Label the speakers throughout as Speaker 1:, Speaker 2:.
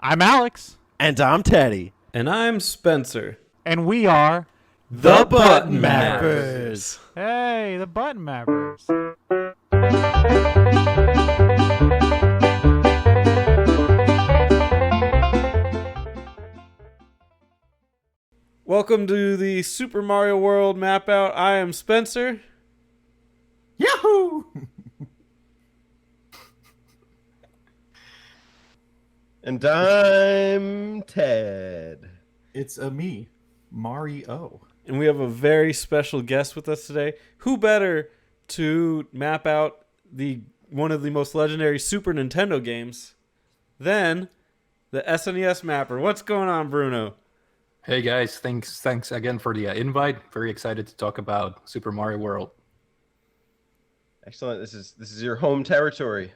Speaker 1: I'm Alex.
Speaker 2: And I'm Teddy.
Speaker 3: And I'm Spencer.
Speaker 1: And we are
Speaker 2: The Button Mappers.
Speaker 1: Hey, the Button Mappers.
Speaker 3: Welcome to the Super Mario World map out. I am Spencer.
Speaker 1: Yahoo!
Speaker 2: And I'm Ted.
Speaker 4: It's me, Mario.
Speaker 3: And we have a very special guest with us today. Who better to map out one of the most legendary Super Nintendo games than the SNES mapper? What's going on, Bruno?
Speaker 5: Hey guys, thanks again for the invite. Very excited to talk about Super Mario World.
Speaker 2: Excellent. This is your home territory.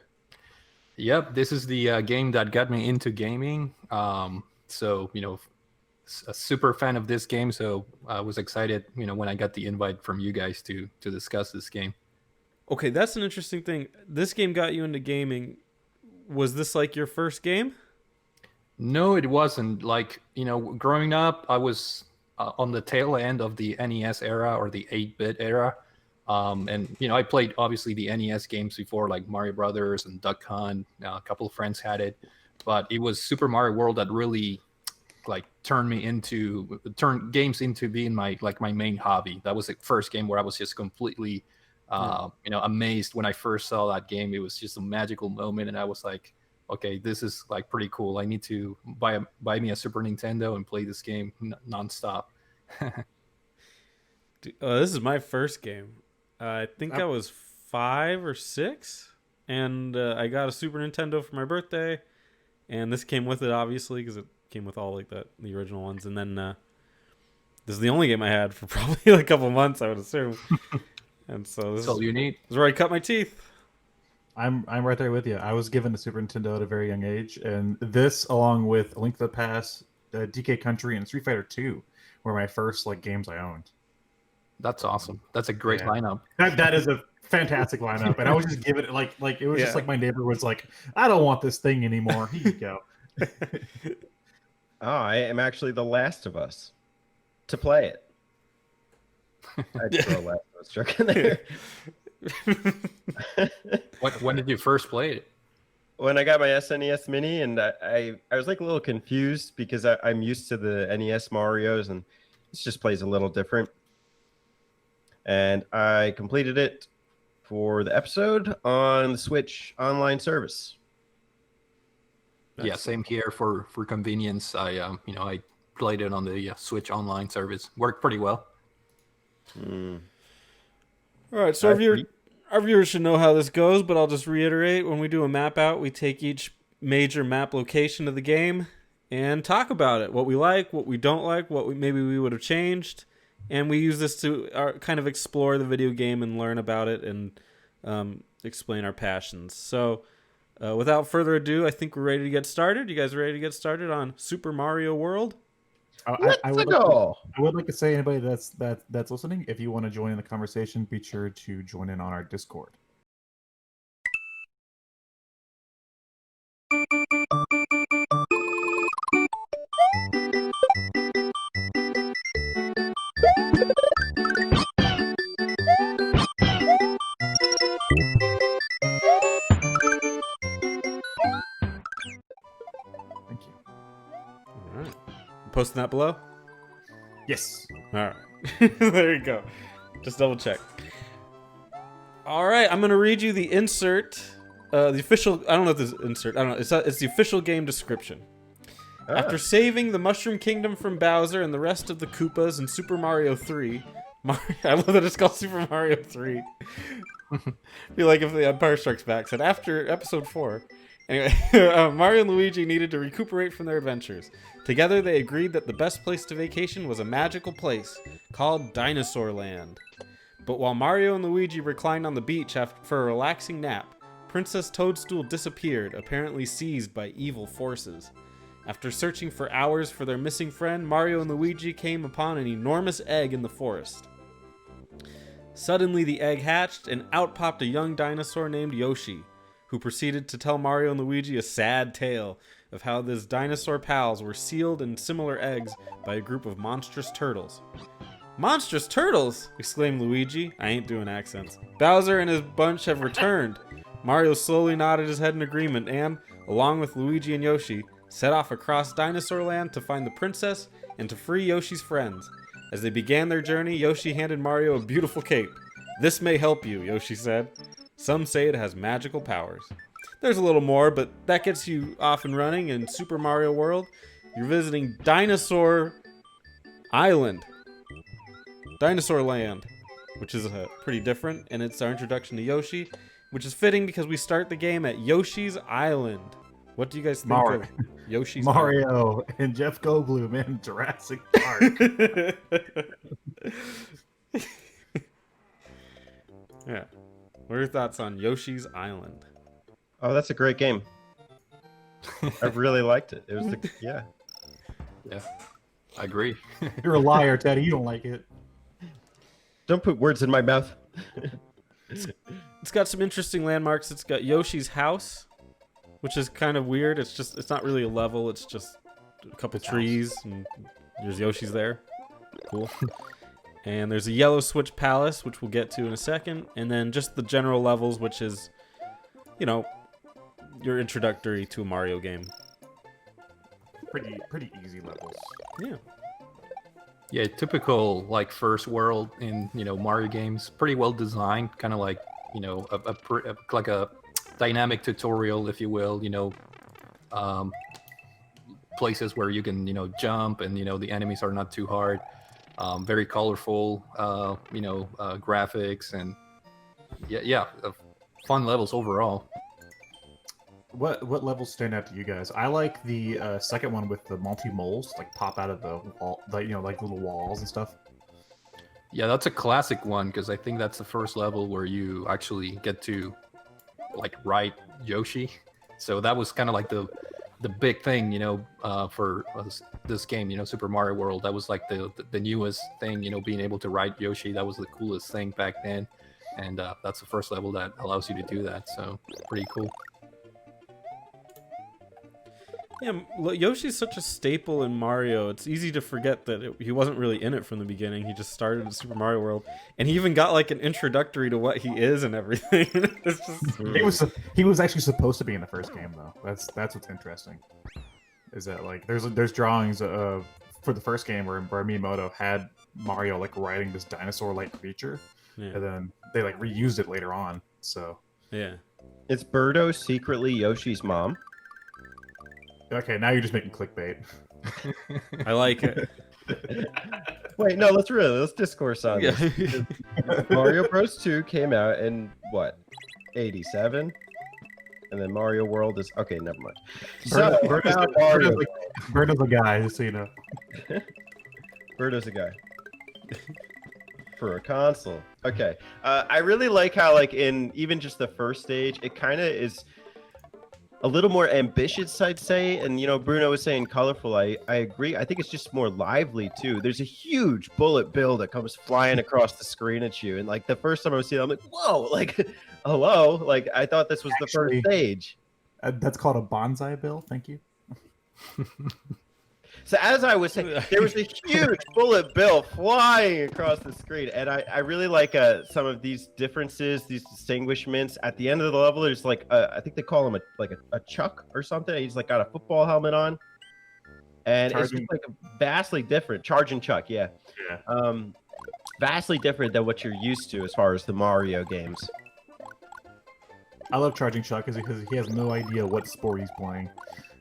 Speaker 5: Yep, this is the game that got me into gaming. So a super fan of this game. So I was excited, when I got the invite from you guys to discuss this game.
Speaker 3: Okay, that's an interesting thing. This game got you into gaming. Was this like your first game?
Speaker 5: No, it wasn't. Like, growing up, I was on the tail end of the NES era or the 8-bit era. And I played obviously the NES games before, like Mario Brothers and Duck Hunt. A couple of friends had it, but it was Super Mario World that really turned games into being my main hobby. That was the first game where I was just completely amazed when I first saw that game. It was just a magical moment, and I was like, okay, this is pretty cool. I need to buy me a Super Nintendo and play this game nonstop.
Speaker 3: This is my first game. I think I was 5 or 6, and I got a Super Nintendo for my birthday, and this came with it, obviously, because it came with all the original ones. And then this is the only game I had for probably a couple months, I would assume. And so this
Speaker 5: That's all you need.
Speaker 3: is where I cut my teeth.
Speaker 4: I'm right there with you. I was given a Super Nintendo at a very young age, and this, along with A Link to the Past, DK Country, and Street Fighter 2, were my first games I owned.
Speaker 5: That's awesome. That's a great lineup.
Speaker 4: That is a fantastic lineup, and I was just giving it it was just like my neighbor was like, "I don't want this thing anymore. Here you go."
Speaker 2: Oh, I am actually the last of us to play it. I'd throw a last of us joke in there.
Speaker 5: When did you first play it?
Speaker 2: When I got my SNES Mini, and I was a little confused because I'm used to the NES Marios, and this just plays a little different. And I completed it for the episode on the Switch online service.
Speaker 5: Yeah, same here for convenience. I played it on the Switch online service. Worked pretty well.
Speaker 3: All right, so our viewers should know how this goes, but I'll just reiterate. When we do a map out, we take each major map location of the game and talk about it. What we like, what we don't like, maybe we would have changed. And we use this to kind of explore the video game and learn about it and explain our passions. So without further ado, I think we're ready to get started. You guys ready to get started on Super Mario World?
Speaker 4: I would like to say, anybody that's listening, if you want to join in the conversation, be sure to join in on our Discord. Thank you.
Speaker 3: All right. Posting that below?
Speaker 4: Yes.
Speaker 3: All right. There you go. Just double check. All right. I'm going to read you the insert. The official... I don't know if this is insert. I don't know. It's the official game description. After saving the Mushroom Kingdom from Bowser and the rest of the Koopas in Super Mario 3... I love that it's called Super Mario 3. I feel like if the Empire Strikes Back said after episode 4... Anyway, Mario and Luigi needed to recuperate from their adventures. Together, they agreed that the best place to vacation was a magical place called Dinosaur Land. But while Mario and Luigi reclined on the beach for a relaxing nap, Princess Toadstool disappeared, apparently seized by evil forces. After searching for hours for their missing friend, Mario and Luigi came upon an enormous egg in the forest. Suddenly, the egg hatched, and out popped a young dinosaur named Yoshi, who proceeded to tell Mario and Luigi a sad tale of how his dinosaur pals were sealed in similar eggs by a group of monstrous turtles. Monstrous turtles! Exclaimed Luigi. I ain't doing accents. Bowser and his bunch have returned. Mario slowly nodded his head in agreement and, along with Luigi and Yoshi, set off across Dinosaur Land to find the princess and to free Yoshi's friends. As they began their journey, Yoshi handed Mario a beautiful cape. This may help you, Yoshi said. Some say it has magical powers. There's a little more, but that gets you off and running in Super Mario World. You're visiting Dinosaur Island. Dinosaur Land, which is pretty different, and it's our introduction to Yoshi, which is fitting because we start the game at Yoshi's Island. What do you guys think of Yoshi's
Speaker 4: Mario and Jeff Goldblum in Jurassic Park.
Speaker 3: Yeah. What are your thoughts on Yoshi's Island?
Speaker 2: Oh, that's a great game. I really liked it. It was yeah.
Speaker 5: Yeah, I agree.
Speaker 4: You're a liar, Teddy. You don't like it.
Speaker 2: Don't put words in my mouth.
Speaker 3: It's got some interesting landmarks. It's got Yoshi's house, which is kind of weird. It's not really a level. It's just a couple trees and there's Yoshi's there. Cool. And there's a Yellow Switch Palace, which we'll get to in a second. And then just the general levels, which is, you know, your introductory to a Mario game.
Speaker 4: Pretty easy levels.
Speaker 3: Yeah.
Speaker 5: Yeah, typical like first world in Mario games. Pretty well designed, kind of like like a dynamic tutorial, if you will. Places where you can jump and the enemies are not too hard. Very colorful, graphics and fun levels overall.
Speaker 4: What levels stand out to you guys? I like the second one with the multi-moles, like pop out of the wall, like little walls and stuff.
Speaker 5: Yeah, that's a classic one because I think that's the first level where you actually get to like ride Yoshi. So that was kind of like the big thing, for this game, Super Mario World. That was like the newest thing, being able to ride Yoshi. That was the coolest thing back then, and that's the first level that allows you to do that. So pretty cool.
Speaker 3: Yeah, Yoshi's such a staple in Mario. It's easy to forget that he wasn't really in it from the beginning. He just started in Super Mario World, and he even got like an introductory to what he is and everything. It's just...
Speaker 4: He was actually supposed to be in the first game though. That's what's interesting. Is that like there's drawings for the first game where Miyamoto had Mario like riding this dinosaur-like creature, and then they like reused it later on. So
Speaker 3: yeah,
Speaker 2: Is Birdo secretly Yoshi's mom?
Speaker 4: okay, now you're just making clickbait.
Speaker 3: I like it.
Speaker 2: Wait, no, let's discourse on this. Mario Bros. 2 came out in what, 87? And then Mario World is okay. Never mind. So
Speaker 4: Birdo's a guy, just so you know.
Speaker 2: Birdo's a guy for a console. Okay, I really like how like in even just the first stage, it kind of is a little more ambitious, I'd say. And Bruno was saying colorful. I agree. I think it's just more lively too. There's a huge bullet bill that comes flying across the screen at you, and like the first time I was seeing it, I'm like, whoa, like hello, like I thought this was the first stage.
Speaker 4: That's called a bonsai bill. Thank you.
Speaker 2: So as I was saying, there was a huge bullet bill flying across the screen, and I really like some of these differences, these distinguishments. At the end of the level, there's like I think they call him a Chuck or something. He's like got a football helmet on, and it's just like vastly different. Charging Chuck, yeah. Vastly different than what you're used to as far as the Mario games.
Speaker 4: I love Charging Chuck because he has no idea what sport he's playing.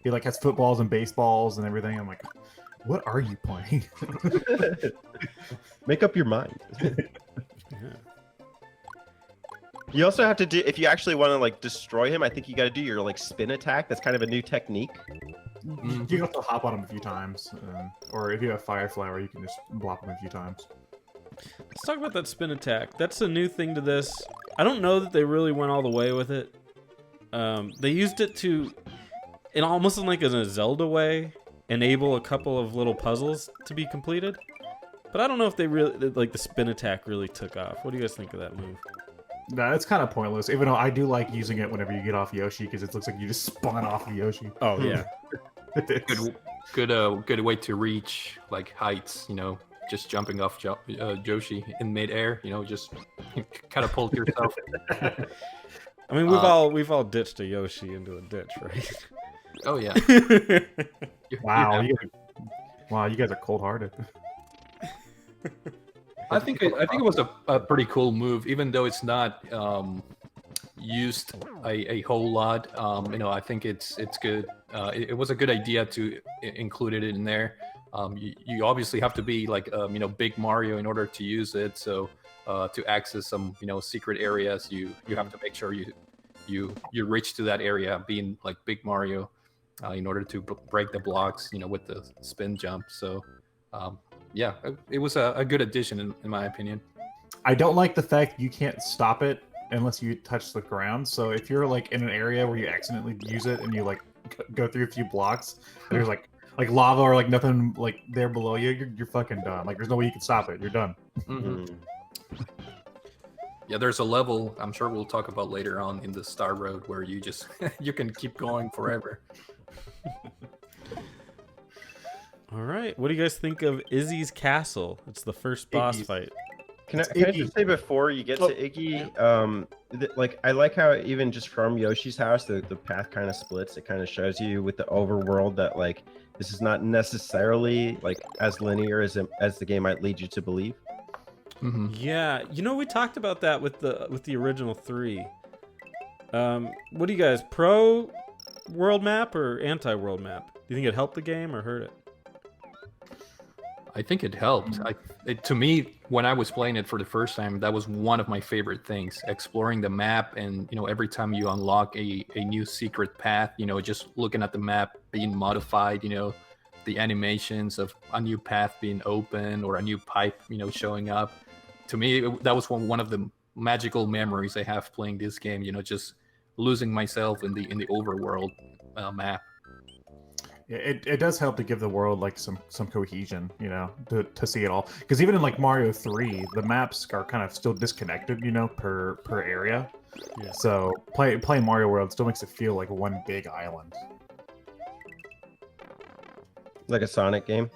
Speaker 4: He like has footballs and baseballs and everything. I'm like, what are you playing?
Speaker 2: Make up your mind. You also have to do, if you actually want to like destroy him, I think you got to do your like spin attack. That's kind of a new technique.
Speaker 4: You have to hop on him a few times, or if you have Fire Flower, you can just block him a few times.
Speaker 3: Let's talk about that spin attack. That's a new thing to this. I don't know that they really went all the way with it. They used it to, in almost in like a Zelda way, enable a couple of little puzzles to be completed. But I don't know if they really, like the spin attack really took off. What do you guys think of that move?
Speaker 4: Nah, it's kind of pointless, even though I do like using it whenever you get off Yoshi, because it looks like you just spun off of Yoshi.
Speaker 3: Oh, yeah.
Speaker 5: Good way to reach like heights. Just jumping off Yoshi in midair. Just catapult yourself.
Speaker 3: I mean, we've all ditched a Yoshi into a ditch, right?
Speaker 5: Oh yeah.
Speaker 4: Wow,
Speaker 5: You
Speaker 4: you guys are cold-hearted.
Speaker 5: I think it was a pretty cool move, even though it's not used a whole lot. I think it's good. It was a good idea to include it in there. You obviously have to be like Big Mario in order to use it. So to access some secret areas, you have to make sure you reach to that area being like Big Mario in order to break the blocks with the spin jump. So yeah, it was a good addition in my opinion.
Speaker 4: I don't like the fact you can't stop it unless you touch the ground. So if you're like in an area where you accidentally use it and you like go through a few blocks, and there's like lava or like nothing like there below you, you're fucking done. Like there's no way you can stop it. You're done.
Speaker 5: Mm-hmm. Yeah, there's a level I'm sure we'll talk about later on in the Star Road where you just you can keep going forever.
Speaker 3: All right, what do you guys think of Izzy's Castle? It's the first boss
Speaker 4: Iggy's.
Speaker 3: fight.
Speaker 2: Can I just say before you get to Iggy, like I like how even just from Yoshi's house, the path kind of splits. It kind of shows you with the overworld that like this is not necessarily like as linear as the game might lead you to believe.
Speaker 5: Mm-hmm.
Speaker 3: Yeah, we talked about that with the original 3. What do you guys, pro world map or anti world map? Do you think it helped the game or hurt it?
Speaker 5: I think it helped. To me, when I was playing it for the first time, that was one of my favorite things. Exploring the map, and every time you unlock a new secret path, just looking at the map being modified, the animations of a new path being open or a new pipe, showing up. To me, that was one of the magical memories I have playing this game. Just losing myself in the overworld map.
Speaker 4: It does help to give the world like some cohesion, to see it all. Because even in like Mario 3, the maps are kind of still disconnected, per area.
Speaker 3: Yeah.
Speaker 4: So playing Mario World still makes it feel like one big island.
Speaker 2: Like a Sonic game.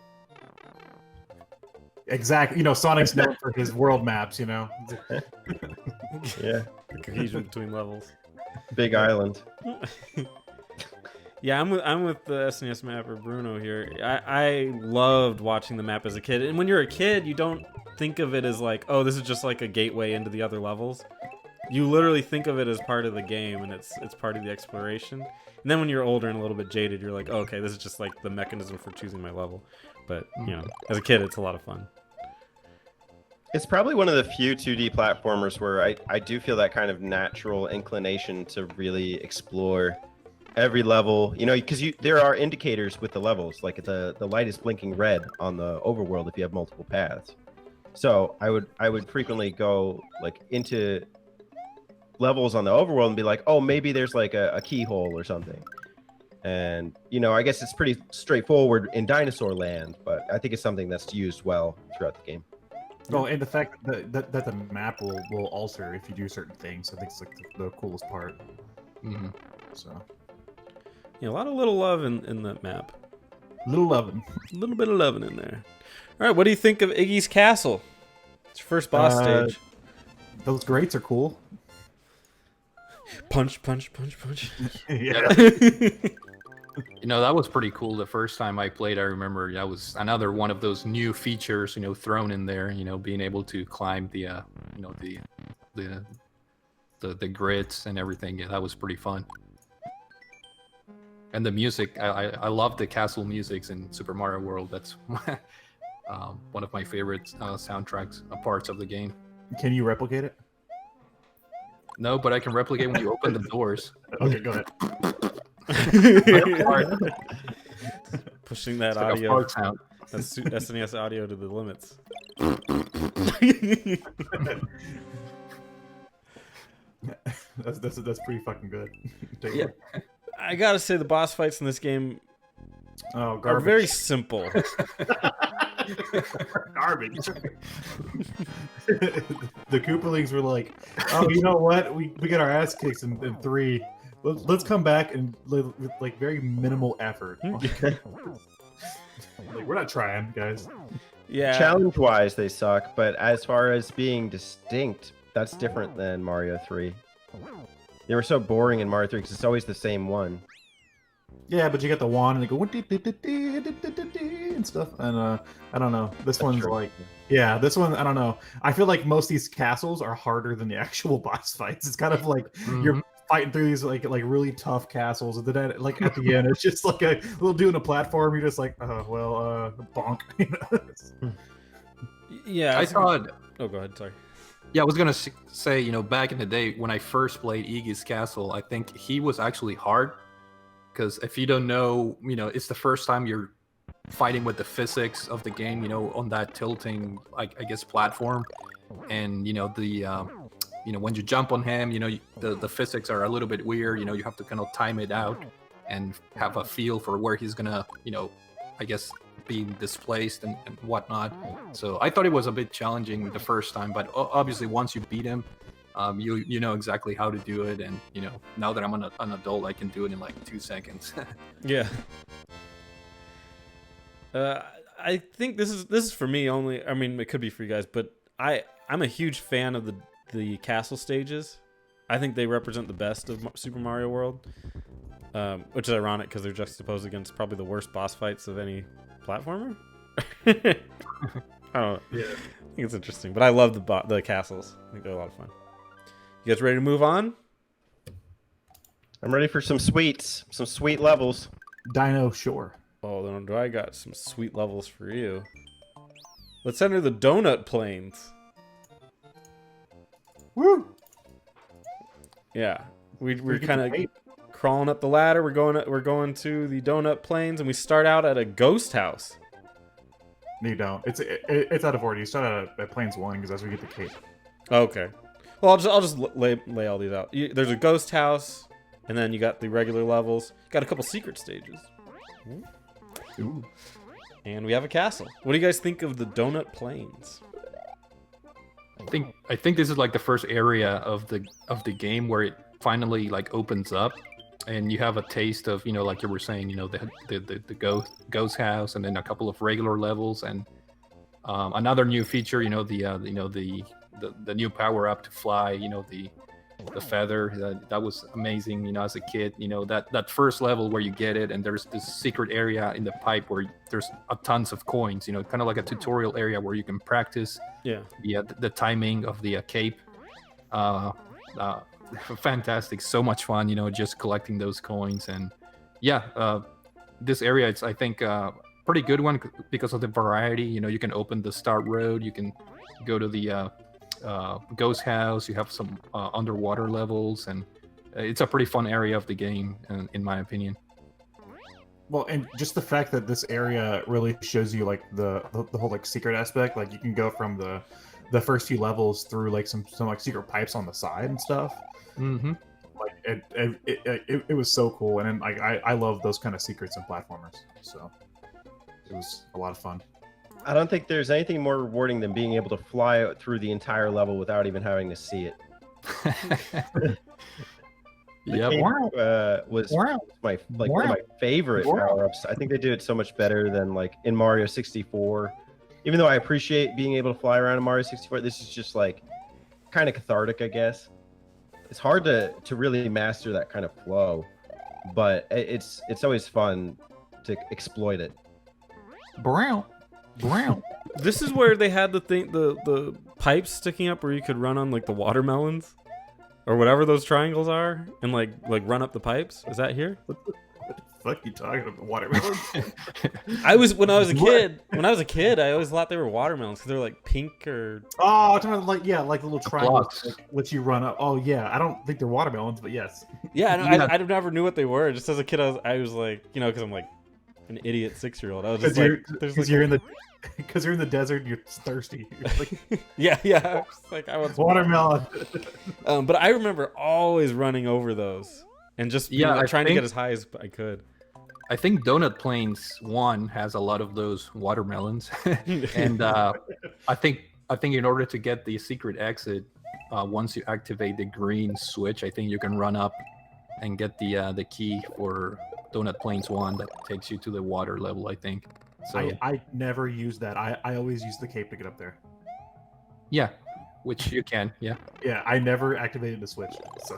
Speaker 4: Exactly. Sonic's known for his world maps.
Speaker 2: Yeah,
Speaker 3: The cohesion between levels.
Speaker 2: big island.
Speaker 3: Yeah, I'm with the SNES mapper Bruno here. I loved watching the map as a kid, and when you're a kid, you don't think of it as like, oh, this is just like a gateway into the other levels. You literally think of it as part of the game, and it's part of the exploration. And then when you're older and a little bit jaded, you're like, oh, okay, this is just like the mechanism for choosing my level. But as a kid, it's a lot of fun.
Speaker 2: It's probably one of the few 2D platformers where I do feel that kind of natural inclination to really explore every level, because there are indicators with the levels, like the light is blinking red on the overworld if you have multiple paths. So I would frequently go like into levels on the overworld and be like, oh, maybe there's like a keyhole or something. And I guess it's pretty straightforward in Dinosaur Land, but I think it's something that's used well throughout the game.
Speaker 4: Oh, and the fact that the map will alter if you do certain things, I think it's like the coolest part.
Speaker 5: Mm-hmm.
Speaker 4: So.
Speaker 3: Yeah, a lot of little love in that map.
Speaker 4: Little loving.
Speaker 3: A little bit of loving in there. All right, what do you think of Iggy's Castle? It's your first boss stage.
Speaker 4: Those grates are cool.
Speaker 3: Punch, punch, punch, punch.
Speaker 4: Yeah.
Speaker 5: That was pretty cool the first time I played. I remember that was another one of those new features, thrown in there. Being able to climb the grids and everything. Yeah, that was pretty fun. And the music, I love the castle musics in Super Mario World. That's one of my favorite soundtracks, parts of the game.
Speaker 4: Can you replicate it?
Speaker 5: No, but I can replicate when you open the doors.
Speaker 4: Okay, go ahead.
Speaker 3: Pushing that
Speaker 5: It's like a
Speaker 3: audio,
Speaker 5: fart sound.
Speaker 3: that's SNES audio to the limits.
Speaker 4: That's pretty fucking good. Take
Speaker 3: Yeah.
Speaker 4: it.
Speaker 3: I gotta say, the boss fights in this game
Speaker 4: Oh,
Speaker 3: are
Speaker 4: garbage.
Speaker 3: very simple.
Speaker 4: Garbage. The Koopalings were like, oh, you know what? We got our ass kicked in 3. let's come back and with like very minimal effort. Like, we're not trying, guys.
Speaker 3: Yeah.
Speaker 2: Challenge-wise, they suck, but as far as being distinct, that's different than Mario 3. They were so boring in Mario 3 because it's always the same one.
Speaker 4: Yeah, but you get the wand and they go and stuff. And I don't know. This one's
Speaker 2: true.
Speaker 4: like, yeah, this one I don't know. I feel like most of these castles are harder than the actual boss fights. It's kind of like you're fighting through these like really tough castles, and then like at the end, it's just like a little doing a platform. You're just like, bonk.
Speaker 3: Yeah.
Speaker 5: I thought.
Speaker 3: Oh, go ahead. Sorry.
Speaker 5: Yeah, I was gonna say, you know, back in the day when I first played Iggy's Castle, I think he was actually hard, because if you don't know, you know, it's the first time you're fighting with the physics of the game, you know, on that tilting, I guess, platform, and you know you know, when you jump on him, you know, the physics are a little bit weird. You know, you have to kind of time it out and have a feel for where he's gonna, you know, I guess, be displaced and whatnot. So I thought it was a bit challenging the first time, but obviously once you beat him, you know exactly how to do it. And you know, now that I'm an adult, I can do it in like 2 seconds.
Speaker 3: Yeah. I think this is for me only. I mean, it could be for you guys, but I'm a huge fan of the castle stages. I think they represent the best of Super Mario World, which is ironic because they're juxtaposed against probably the worst boss fights of any platformer. I don't know. Yeah. I think it's interesting, but I love the castles. I think they're a lot of fun. You guys ready to move on?
Speaker 2: I'm ready for some sweet levels.
Speaker 4: Dino Shore.
Speaker 3: Oh, then do I got some sweet levels for you. Let's enter the Donut Plains.
Speaker 4: Woo!
Speaker 3: Yeah, we're kind of crawling up the ladder. We're going to the Donut Plains, and we start out at a ghost house.
Speaker 4: No, you don't. It's out of order. You start at Plains 1 because that's where you get the cape.
Speaker 3: Okay. Well, I'll just lay all these out. There's a ghost house, and then you got the regular levels. Got a couple secret stages.
Speaker 4: Ooh.
Speaker 3: And we have a castle. What do you guys think of the Donut Plains?
Speaker 5: I think this is like the first area of the game where it finally like opens up, and you have a taste of, you know, like you were saying, you know, the ghost house, and then a couple of regular levels, and another new feature, you know, the new power up to fly, you know, the feather. That was amazing, you know, as a kid. You know, that first level where you get it, and there's this secret area in the pipe where there's tons of coins, you know, kind of like a tutorial area where you can practice the timing of the cape. Fantastic, so much fun, you know, just collecting those coins. And this area, it's, I think, pretty good one because of the variety. You know, you can open the start road, you can go to the ghost house, you have some underwater levels, and it's a pretty fun area of the game, in my opinion.
Speaker 4: Well, and just the fact that this area really shows you like the whole like secret aspect. Like you can go from the first few levels through like some like secret pipes on the side and stuff.
Speaker 5: Mm-hmm.
Speaker 4: Like it was so cool, and then, like I love those kind of secrets in platformers. So it was a lot of fun.
Speaker 2: I don't think there's anything more rewarding than being able to fly through the entire level without even having to see it.
Speaker 5: Yeah,
Speaker 2: was one of my favorite power-ups. I think they did it so much better than like in Mario 64. Even though I appreciate being able to fly around in Mario 64, this is just like kind of cathartic, I guess. It's hard to really master that kind of flow, but it's always fun to exploit it.
Speaker 4: Brown.
Speaker 3: This is where they had the pipes sticking up where you could run on like the watermelons or whatever those triangles are, and like run up the pipes. Is that here?
Speaker 4: What the fuck are you talking about? Watermelons?
Speaker 3: When I was a kid, I always thought they were watermelons because they're like pink or.
Speaker 4: Oh, I'm talking about like the little triangles like, let you run up. Oh yeah, I don't think they're watermelons, but yes.
Speaker 3: Yeah, I never knew what they were. Just as a kid, I was like, you know, because I'm like an idiot 6-year-old. I was just like,
Speaker 4: because you're in the desert, and you're thirsty. You're like,
Speaker 3: yeah. I was like, I want
Speaker 4: watermelon.
Speaker 3: But I remember always running over those and just trying to get as high as I could.
Speaker 5: I think Donut Plains 1 has a lot of those watermelons, and I think in order to get the secret exit, once you activate the green switch, I think you can run up and get the key for Donut Plains 1 that takes you to the water level, I think. So
Speaker 4: I never use that. I always use the cape to get up there.
Speaker 5: yeah, which you can, yeah.
Speaker 4: Yeah, I never activated the switch. So,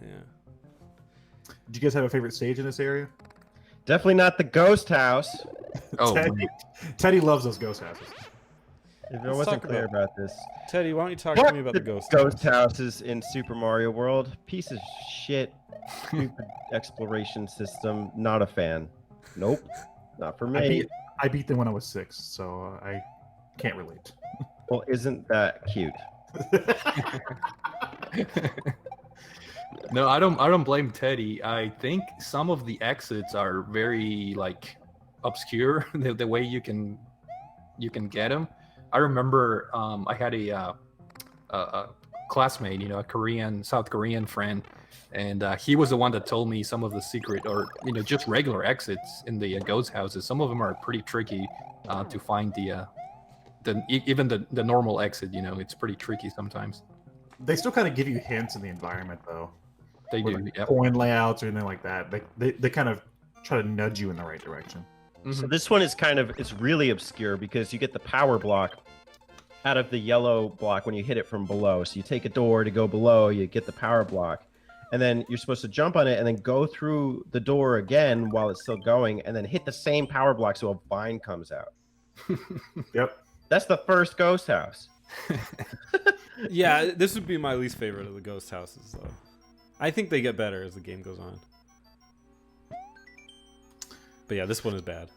Speaker 3: Yeah.
Speaker 4: do you guys have a favorite stage in this area?
Speaker 2: Definitely not the ghost house.
Speaker 5: Oh,
Speaker 4: Teddy loves those ghost houses.
Speaker 2: If I
Speaker 3: Let's
Speaker 2: wasn't
Speaker 3: talk
Speaker 2: clear
Speaker 3: about-
Speaker 2: about this.
Speaker 3: Teddy, why don't you talk
Speaker 2: Fuck
Speaker 3: to me about the ghost?
Speaker 2: ghost houses in Super Mario World. Piece of shit. Stupid exploration system. Not a fan. Nope. Not for me.
Speaker 4: I beat them when I was 6, so I can't relate.
Speaker 2: Well, isn't that cute?
Speaker 5: no, I don't blame Teddy. I think some of the exits are very like obscure. The way you can get them. I remember I had a classmate, you know, a South Korean friend, and he was the one that told me some of the secret or just regular exits in the ghost houses. Some of them are pretty tricky to find even the normal exit. You know, it's pretty tricky sometimes.
Speaker 4: They still kind of give you hints in the environment, though.
Speaker 5: They
Speaker 4: Or
Speaker 5: do.
Speaker 4: like
Speaker 5: Yep.
Speaker 4: coin layouts or anything like that. They kind of try to nudge you in the right direction.
Speaker 2: So
Speaker 5: Mhm.
Speaker 2: this one is it's really obscure because you get the power block out of the yellow block when you hit it from below. So you take a door to go below, you get the power block, and then you're supposed to jump on it and then go through the door again while it's still going, and then hit the same power block so a vine comes out.
Speaker 4: Yep.
Speaker 2: That's the first ghost house.
Speaker 3: Yeah, this would be my least favorite of the ghost houses, though. I think they get better as the game goes on. But yeah, this one is bad.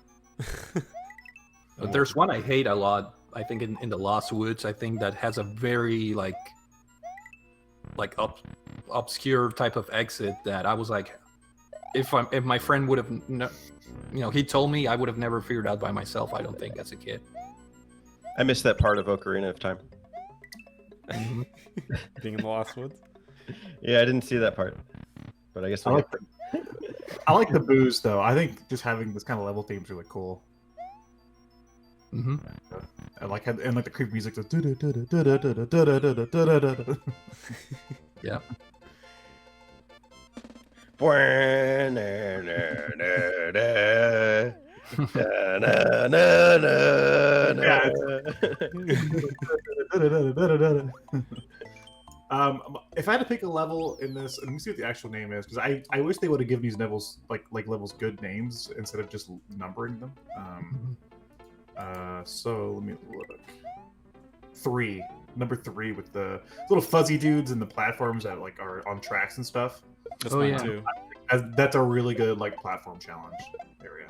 Speaker 5: But there's one I hate a lot. I think in the Lost Woods, I think that has a very like obscure type of exit that I was like, if my friend would have, he told me, I would have never figured out by myself. I don't think as a kid.
Speaker 2: I missed that part of Ocarina of Time.
Speaker 3: Being in the Lost Woods.
Speaker 2: Yeah, I didn't see that part. But I guess
Speaker 4: I like the booze though. I think just having this kind of level theme is really cool.
Speaker 5: Mm-hmm.
Speaker 4: And like the creepy music.
Speaker 5: Yeah.
Speaker 4: If I had to pick a level in this, let me see what the actual name is, because I wish they would have given these levels like levels good names instead of just numbering them. So let me look. Number 3 with the little fuzzy dudes and the platforms that like are on tracks and stuff.
Speaker 3: That's
Speaker 5: Oh,
Speaker 3: mine
Speaker 5: yeah.
Speaker 3: too.
Speaker 4: That's a really good like platform challenge area.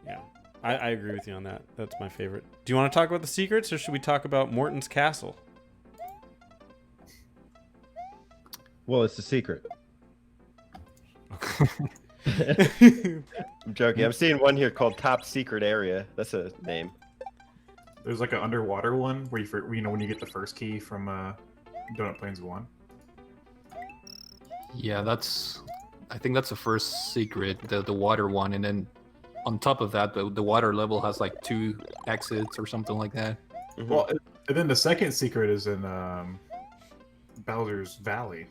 Speaker 3: Yeah, I agree with you on that. That's my favorite. Do you want to talk about the secrets, or should we talk about Morton's Castle?
Speaker 2: Well, it's a secret. I'm joking. I'm seeing one here called Top Secret Area. That's a name.
Speaker 4: There's like an underwater one where when you get the first key from Donut Plains 1.
Speaker 5: Yeah, I think that's the first secret, the water one, and then on top of that, the water level has like 2 exits or something like that.
Speaker 4: Well, and then the second secret is in Bowser's Valley.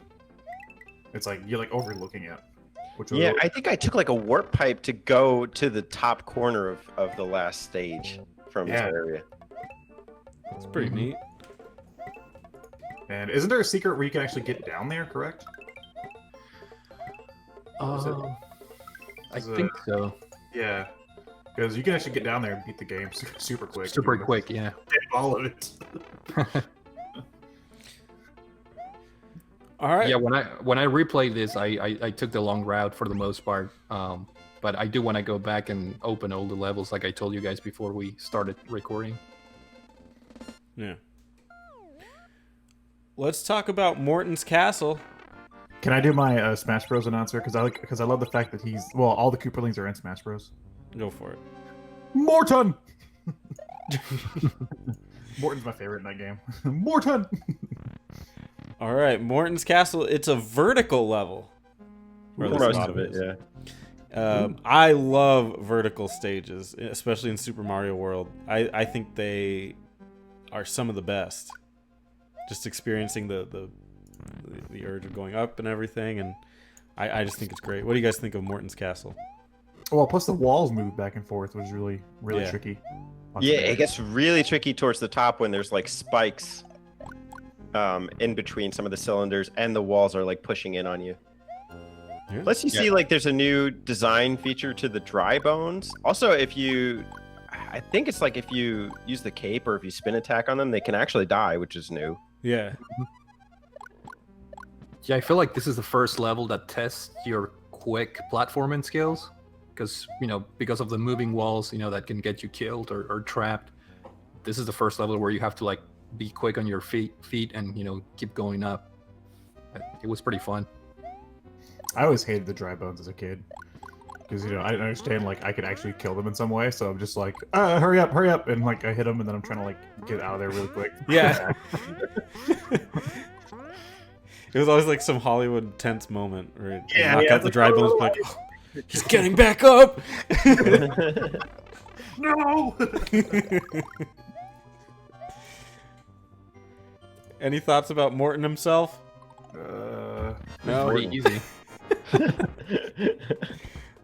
Speaker 4: It's like you're like overlooking it. Which
Speaker 2: Yeah, I think I took like a warp pipe to go to the top corner of the last stage from this
Speaker 4: Yeah.
Speaker 2: area.
Speaker 3: It's pretty
Speaker 5: Mhm.
Speaker 3: neat.
Speaker 4: And isn't there a secret where you can actually get down there? Correct? Is it-
Speaker 5: I
Speaker 4: is it-
Speaker 5: think so.
Speaker 4: Yeah, because you can actually get down there and beat the game super quick.
Speaker 5: Super quick, yeah.
Speaker 4: All of it.
Speaker 3: All right.
Speaker 5: Yeah, when I replay this, I took the long route for the most part. But I do want to go back and open all the levels, like I told you guys before we started recording.
Speaker 3: Yeah. Let's talk about Morton's Castle.
Speaker 4: Can I do my Smash Bros announcer? Because I love the fact that all the Kooperlings are in Smash Bros.
Speaker 3: Go for it.
Speaker 4: Morton. Morton's my favorite in that game. Morton.
Speaker 3: All right, Morton's Castle. It's a vertical level. Or at
Speaker 2: For
Speaker 3: least a
Speaker 2: most
Speaker 3: lot
Speaker 2: of it,
Speaker 3: is.
Speaker 2: yeah.
Speaker 3: I love vertical stages, especially in Super Mario World. I think they are some of the best. Just experiencing the the urge of going up and everything, and I just think it's great. What do you guys think of Morton's Castle?
Speaker 4: Well, plus the walls move back and forth, which is really
Speaker 3: Yeah.
Speaker 4: tricky.
Speaker 2: Yeah, it gets really tricky towards the top when there's like spikes in between some of the cylinders, and the walls are like pushing in on you.
Speaker 3: Yeah.
Speaker 2: Plus, you see like there's a new design feature to the dry bones. Also, I think it's like if you use the cape or if you spin attack on them, they can actually die, which is new.
Speaker 3: Yeah.
Speaker 5: Yeah, I feel like this is the first level that tests your quick platforming skills, because because of the moving walls, that can get you killed or trapped. This is the first level where you have to like be quick on your feet and keep going up. It was pretty fun.
Speaker 4: I always hated the dry bones as a kid because I didn't understand like I could actually kill them in some way. So I'm just like, hurry up, and like I hit them, and then I'm trying to like get out of there really quick.
Speaker 3: Yeah. It was always like some Hollywood tense moment where you knock out the dry bones, like, oh, he's getting back up.
Speaker 4: No.
Speaker 3: Any thoughts about Morton himself?
Speaker 4: Uh,
Speaker 3: No.
Speaker 5: Pretty easy.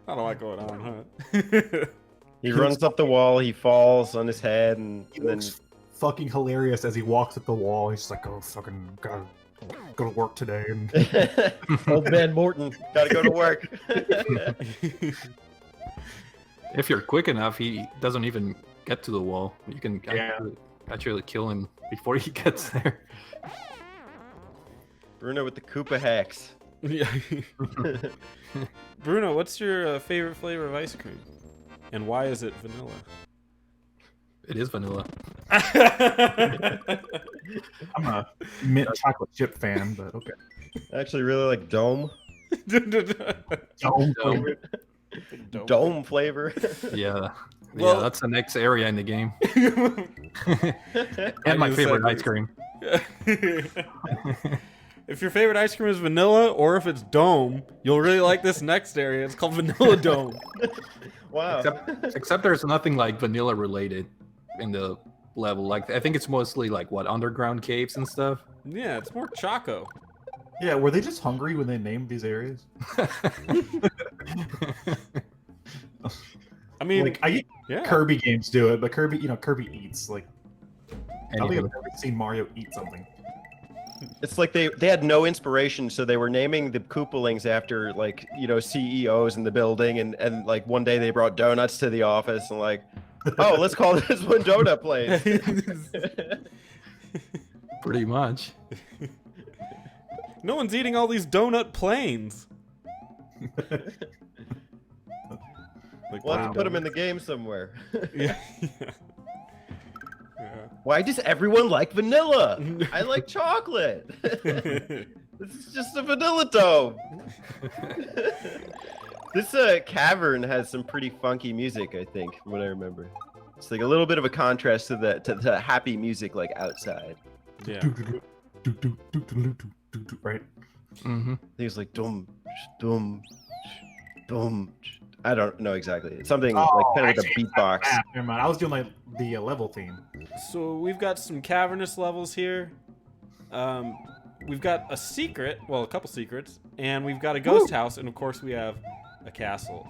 Speaker 3: Not a lot going on, huh?
Speaker 2: He runs up the wall, he falls on his head, and
Speaker 4: He
Speaker 2: then
Speaker 4: looks fucking hilarious as he walks up the wall. He's just like, oh, fucking gotta go to work today. And
Speaker 2: old man Morton gotta go to work.
Speaker 5: If you're quick enough, he doesn't even get to the wall. You can actually kill him before he gets there.
Speaker 2: Bruno with the Koopa hacks.
Speaker 3: Yeah. Bruno, what's your favorite flavor of ice cream? And why is it vanilla?
Speaker 5: It is vanilla.
Speaker 4: I'm a mint chocolate chip fan, but okay.
Speaker 2: I actually really like dome. Dome flavor.
Speaker 5: Yeah.
Speaker 3: Well-
Speaker 5: Yeah, that's the next area in the game.
Speaker 3: I
Speaker 5: And my
Speaker 3: just
Speaker 5: favorite
Speaker 3: said
Speaker 5: ice cream.
Speaker 3: If your favorite ice cream is vanilla or if it's dome, you'll really like this next area. It's called Vanilla Dome.
Speaker 2: Wow.
Speaker 5: Except there's nothing like vanilla related in the level. Like I think it's mostly like underground caves and stuff.
Speaker 3: Yeah, it's more Choco.
Speaker 4: Yeah, were they just hungry when they named these areas?
Speaker 3: I mean,
Speaker 4: Like
Speaker 3: yeah.
Speaker 4: Kirby games do it, but Kirby eats. Like I don't think
Speaker 5: Anywho.
Speaker 4: I've ever seen Mario eat something.
Speaker 2: It's like they had no inspiration, so they were naming the Koopalings after like CEOs in the building, and like one day they brought donuts to the office and like, oh, let's call this one donut place.
Speaker 5: Pretty much.
Speaker 3: No one's eating all these donut planes. Like,
Speaker 2: We'll have
Speaker 3: plain
Speaker 2: to put them in
Speaker 3: donuts.
Speaker 2: the game somewhere.
Speaker 3: Yeah. Yeah.
Speaker 2: Why does everyone like vanilla? I like chocolate. This is just a vanilla dome. This cavern has some pretty funky music, I think, from what I remember. It's like a little bit of a contrast to the happy music like outside.
Speaker 3: Yeah.
Speaker 4: Right?
Speaker 5: Mm-hmm.
Speaker 2: I think it's like dum dum dum. I don't know exactly. It's something like kind of like a beatbox.
Speaker 4: Never mind. I was doing like the level theme.
Speaker 3: So we've got some cavernous levels here. We've got a secret, well, a couple secrets, and we've got a ghost house, and of course we have a castle.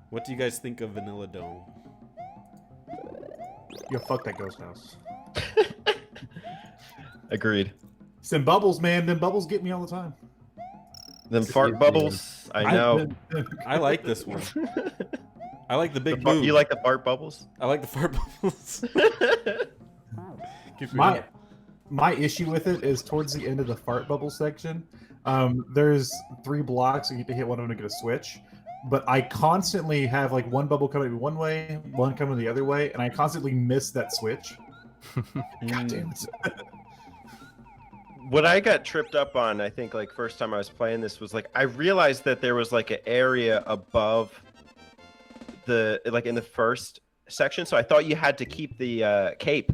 Speaker 3: What do you guys think of Vanilla Dome?
Speaker 4: Yo, fuck that ghost house.
Speaker 2: Agreed.
Speaker 4: Some bubbles, man. Them bubbles get me all the time.
Speaker 2: Them fart bubbles. I know.
Speaker 3: I like this one. I like the big boob.
Speaker 2: You like the fart bubbles?
Speaker 3: I like the fart bubbles. Keeps me
Speaker 4: My
Speaker 3: up.
Speaker 4: my issue with it is towards the end of the fart bubble section. There's 3 blocks. You need to hit one of them to get a switch. But I constantly have like one bubble coming one way, one coming the other way, and I constantly miss that switch. God damn it.
Speaker 2: What I got tripped up on, I think, like first time I was playing this was like I realized that there was like an area above the like in the first section, so I thought you had to keep the cape.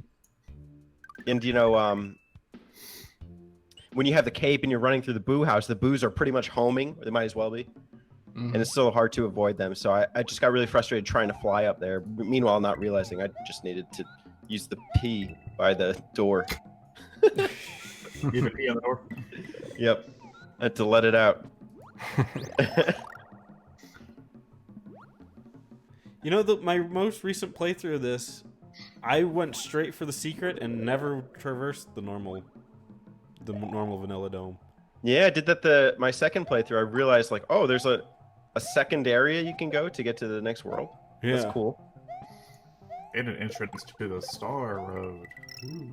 Speaker 2: And when you have the cape and you're running through the boo house, the boos are pretty much homing. They might as well be, and it's so hard to avoid them. So I just got really frustrated trying to fly up there. Meanwhile, not realizing I just needed to use the P by the door.
Speaker 4: You have a pee on the door.
Speaker 2: Yep. I had to let it out.
Speaker 3: You know, my most recent playthrough of this, I went straight for the secret and never traversed the normal vanilla dome.
Speaker 2: Yeah, I did that my second playthrough. I realized like, oh, there's a second area you can go to get to the next world.
Speaker 3: Yeah.
Speaker 2: That's cool.
Speaker 4: And an entrance to the Star Road. Ooh.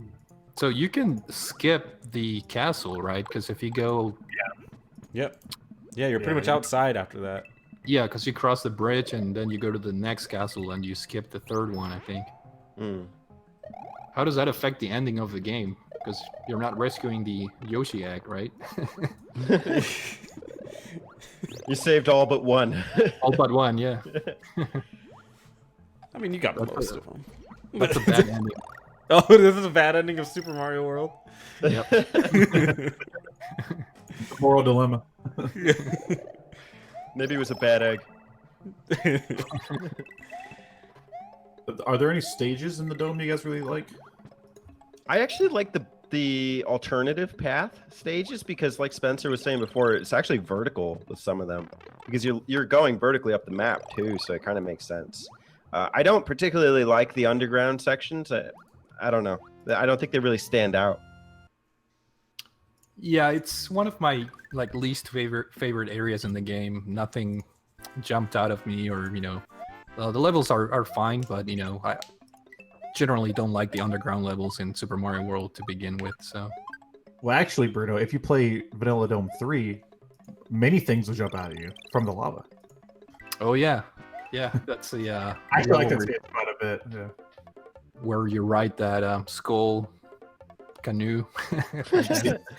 Speaker 5: So you can skip the castle, right? Because if you go,
Speaker 3: Yep. Yeah, you're pretty much outside after that.
Speaker 5: yeah, because you cross the bridge and then you go to the next castle and you skip the third one, I think.
Speaker 2: Mm.
Speaker 5: How does that affect the ending of the game? Because you're not rescuing the Yoshi egg, right?
Speaker 2: You saved all but one.
Speaker 5: All but one, yeah.
Speaker 3: I mean, you got most of them.
Speaker 5: That's a bad ending.
Speaker 3: Oh, this is a bad ending of Super Mario World.
Speaker 5: Yep.
Speaker 4: Moral dilemma.
Speaker 2: Maybe it was a bad egg.
Speaker 4: Are there any stages in the dome you guys really like?
Speaker 2: I actually like the alternative path stages because, like Spencer was saying before, it's actually vertical with some of them because you're going vertically up the map too, so it kind of makes sense. I don't particularly like the underground sections. I don't know. I don't think they really stand out.
Speaker 5: Yeah, it's one of my least favorite areas in the game. Nothing jumped out of me, or the levels are fine, but I generally don't like the underground levels in Super Mario World to begin with. So,
Speaker 4: Well, actually, Bruno, if you play Vanilla Dome 3, many things will jump out at you from the lava.
Speaker 5: oh yeah, that's the
Speaker 4: I feel like
Speaker 5: level
Speaker 4: that's quite a bit. Yeah.
Speaker 5: where you ride that skull canoe.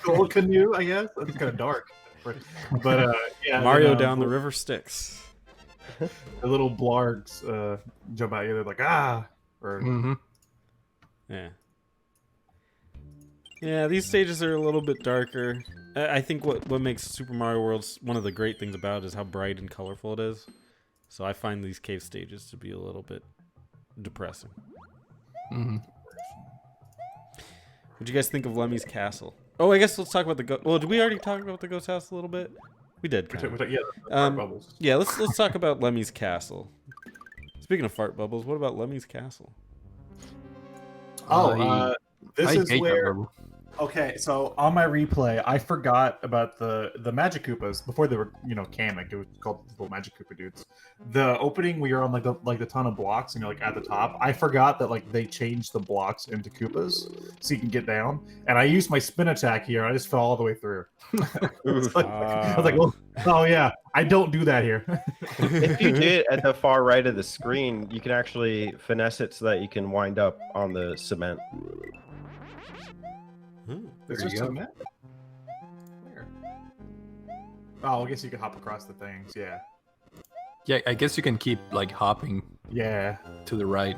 Speaker 4: Gold canoe, I guess. That's kind of dark. But yeah,
Speaker 3: Mario
Speaker 4: then,
Speaker 3: down the river Styx.
Speaker 4: the little blargs jump at you. They're like, ah. Or,
Speaker 5: hmm
Speaker 3: Yeah. Yeah, these stages are a little bit darker. I think what makes Super Mario World one of the great things about it is how bright and colorful it is. So I find these cave stages to be a little bit depressing.
Speaker 5: hmm
Speaker 3: What'd you guys think of Lemmy's Castle? Oh, I guess let's talk about the ghost. Well, did we already talk about the ghost house a little bit? We did. Kinda.
Speaker 4: yeah,
Speaker 3: Um,
Speaker 4: bubbles.
Speaker 3: Yeah, let's talk about Lemmy's Castle. Speaking of fart bubbles, what about Lemmy's Castle?
Speaker 4: This
Speaker 5: I
Speaker 4: is
Speaker 5: hate that
Speaker 4: where.
Speaker 5: level.
Speaker 4: Okay, so on my replay, I forgot about the Magic Koopas before they were, Kamek. It was called the little Magic Koopa dudes. The opening where you're on the ton of blocks and you're at the top. I forgot that they changed the blocks into Koopas so you can get down. And I used my spin attack here. And I just fell all the way through. I was like, oh yeah, I don't do that here.
Speaker 2: If you did at the far right of the screen, you can actually finesse it so that you can wind up on the cement.
Speaker 4: There's
Speaker 5: There
Speaker 4: just
Speaker 5: you
Speaker 4: a
Speaker 5: go.
Speaker 4: map. Where? Oh, I guess you can hop across the things. Yeah.
Speaker 5: Yeah, I guess you can keep hopping
Speaker 4: Yeah.
Speaker 5: to the right.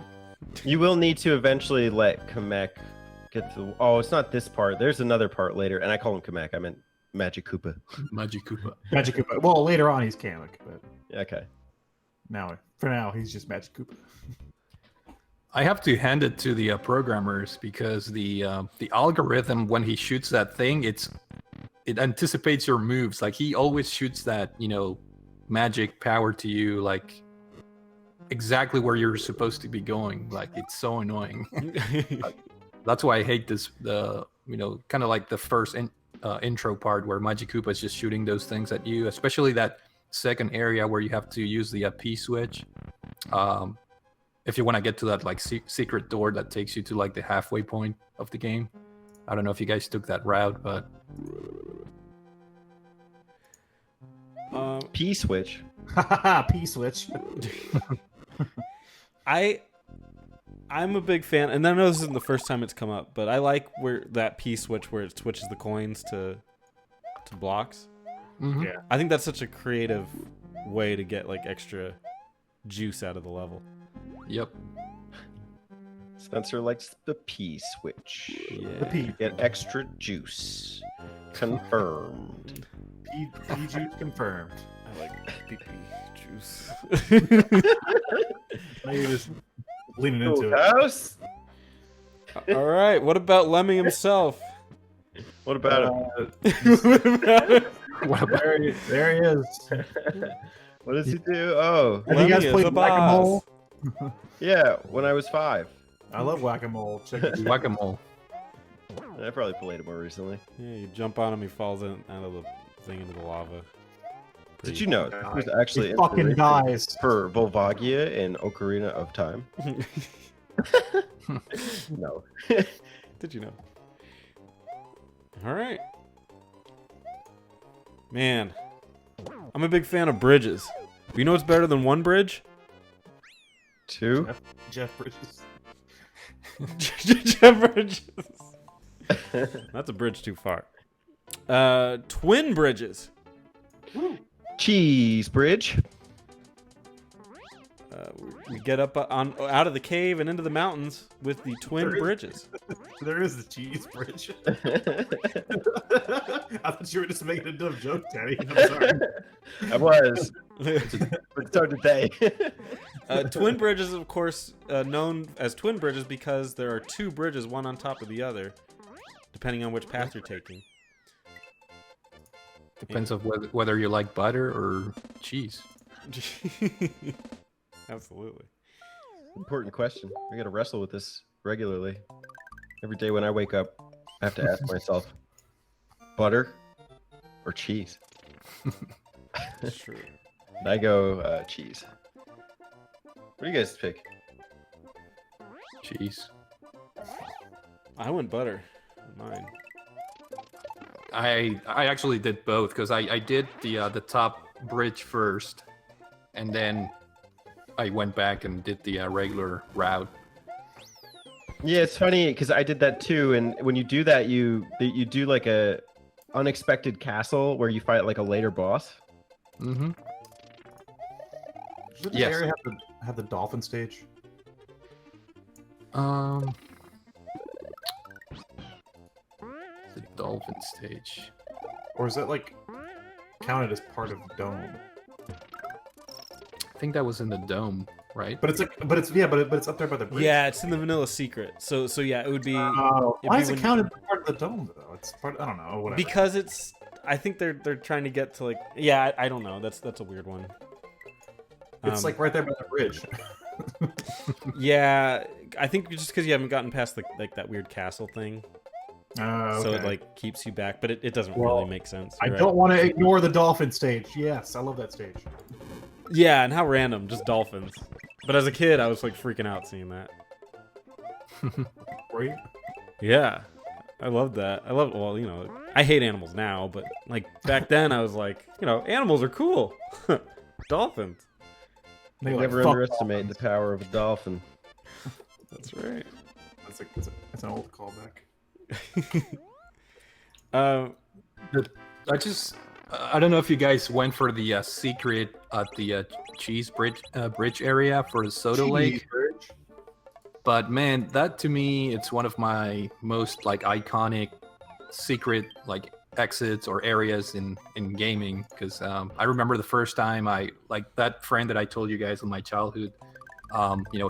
Speaker 2: You will need to eventually let Kamek get to. Oh, it's not this part. There's another part later, and I call him Kamek. I meant Magic Koopa.
Speaker 5: Magic Koopa.
Speaker 4: Magic Koopa. Well, later on he's Kamek, but
Speaker 2: Okay.
Speaker 4: for now he's just Magic Koopa.
Speaker 5: I have to hand it to the programmers because the algorithm when he shoots that thing, it anticipates your moves. He always shoots that magic power to you exactly where you're supposed to be going. It's so annoying. That's why I hate this. Kind of the first intro part where Magic Koopa is just shooting those things at you, especially that second area where you have to use the P switch. If you want to get to that secret door that takes you to the halfway point of the game. I don't know if you guys took that route, but
Speaker 2: P switch.
Speaker 4: P switch.
Speaker 3: I'm a big fan, and I know this isn't the first time it's come up, but I like where that P switch where it switches the coins to blocks.
Speaker 5: mhm.
Speaker 4: Yeah.
Speaker 3: I think that's such a creative way to get extra juice out of the level.
Speaker 5: Yep.
Speaker 2: Spencer likes the P switch.
Speaker 3: Yeah.
Speaker 4: The P.
Speaker 2: Get extra juice. Confirmed.
Speaker 4: P juice confirmed.
Speaker 3: I like pee juice.
Speaker 4: Maybe just leaning into it.
Speaker 2: House.
Speaker 3: All right, what about Lemmy himself?
Speaker 2: What about him?
Speaker 5: What about
Speaker 4: There he is.
Speaker 2: What does he do? Oh,
Speaker 4: Have you guys
Speaker 3: Lemmy is
Speaker 4: played
Speaker 3: a boss.
Speaker 4: Whack-A-Mole?
Speaker 2: yeah, when I was 5.
Speaker 4: I love Whack-A-Mole. Check it out.
Speaker 5: Whack-A-Mole?
Speaker 2: I probably played it more recently.
Speaker 3: Yeah, you jump on him, he falls out of the thing into the lava.
Speaker 2: Did you know
Speaker 4: God.
Speaker 2: there's actually
Speaker 4: He fucking
Speaker 2: inspiration
Speaker 4: dies.
Speaker 2: for Volvagia in Ocarina of Time? No.
Speaker 3: Did you know? All right. Man, I'm a big fan of bridges. You know what's better than one bridge?
Speaker 2: 2?
Speaker 4: Jeff Bridges.
Speaker 3: Jeff Bridges. That's a bridge too far. Twin bridges.
Speaker 2: Cheese Bridge.
Speaker 3: We get up out of the cave and into the mountains with the twin
Speaker 4: There is-
Speaker 3: bridges.
Speaker 4: There is the cheese bridge. I thought you were just making a dumb joke, Teddy. I'm sorry.
Speaker 2: I was. But so did they.
Speaker 3: Twin bridges, of course, known as twin bridges because there are 2 bridges, one on top of the other, depending on which path you're taking.
Speaker 5: Depends on whether you like butter or cheese.
Speaker 3: Absolutely.
Speaker 2: Important question. I gotta wrestle with this regularly. Every day when I wake up, I have to ask myself, butter or cheese?
Speaker 3: That's true.
Speaker 2: And I go cheese. What do you guys pick?
Speaker 5: Cheese.
Speaker 3: I went butter. Mine.
Speaker 5: I actually did both because I did the top bridge first, and then I went back and did the regular route.
Speaker 2: Yeah, it's funny because I did that too. And when you do that, you do like a unexpected castle where you fight like a later boss.
Speaker 5: Mm-hmm.
Speaker 4: Does this
Speaker 5: Yes.
Speaker 4: area have the dolphin stage?
Speaker 5: The dolphin stage.
Speaker 4: Or is that like counted as part of the dome?
Speaker 5: I think that was in the dome, right?
Speaker 4: But it's up there by the bridge.
Speaker 3: Yeah, it's in the vanilla secret. So yeah, it would be
Speaker 4: Oh,
Speaker 3: it'd
Speaker 4: why
Speaker 3: be
Speaker 4: is it
Speaker 3: when-
Speaker 4: counted as part of the dome though? It's part. I don't know. Whatever.
Speaker 3: because it's. I think they're trying to get to like. Yeah, I don't know. That's a weird one.
Speaker 4: It's like right there by the bridge.
Speaker 3: Yeah, I think just because you haven't gotten past like that weird castle thing,
Speaker 4: Oh,
Speaker 3: so it
Speaker 4: okay.
Speaker 3: like keeps you back. But it doesn't
Speaker 4: Well,
Speaker 3: really make sense.
Speaker 4: I
Speaker 3: You're right.
Speaker 4: don't want to ignore the dolphin stage. Yes, I love that stage.
Speaker 3: Yeah, and how random, just dolphins. But as a kid, I was like freaking out seeing that.
Speaker 4: Were you?
Speaker 3: Yeah, I loved that. Well, I hate animals now, but like back then, I was like, animals are cool. Dolphins.
Speaker 4: They like,
Speaker 2: Never
Speaker 4: fuck
Speaker 2: underestimate the
Speaker 4: dolphins.
Speaker 2: power of a dolphin.
Speaker 3: That's right.
Speaker 4: That's an old callback.
Speaker 5: I don't know if you guys went for the secret at the cheese bridge area for the Soda Lake,
Speaker 4: Bridge.
Speaker 5: but man, that to me, it's one of my most like iconic secret like exits or areas in gaming because I remember the first time I like that friend that I told you guys in my childhood.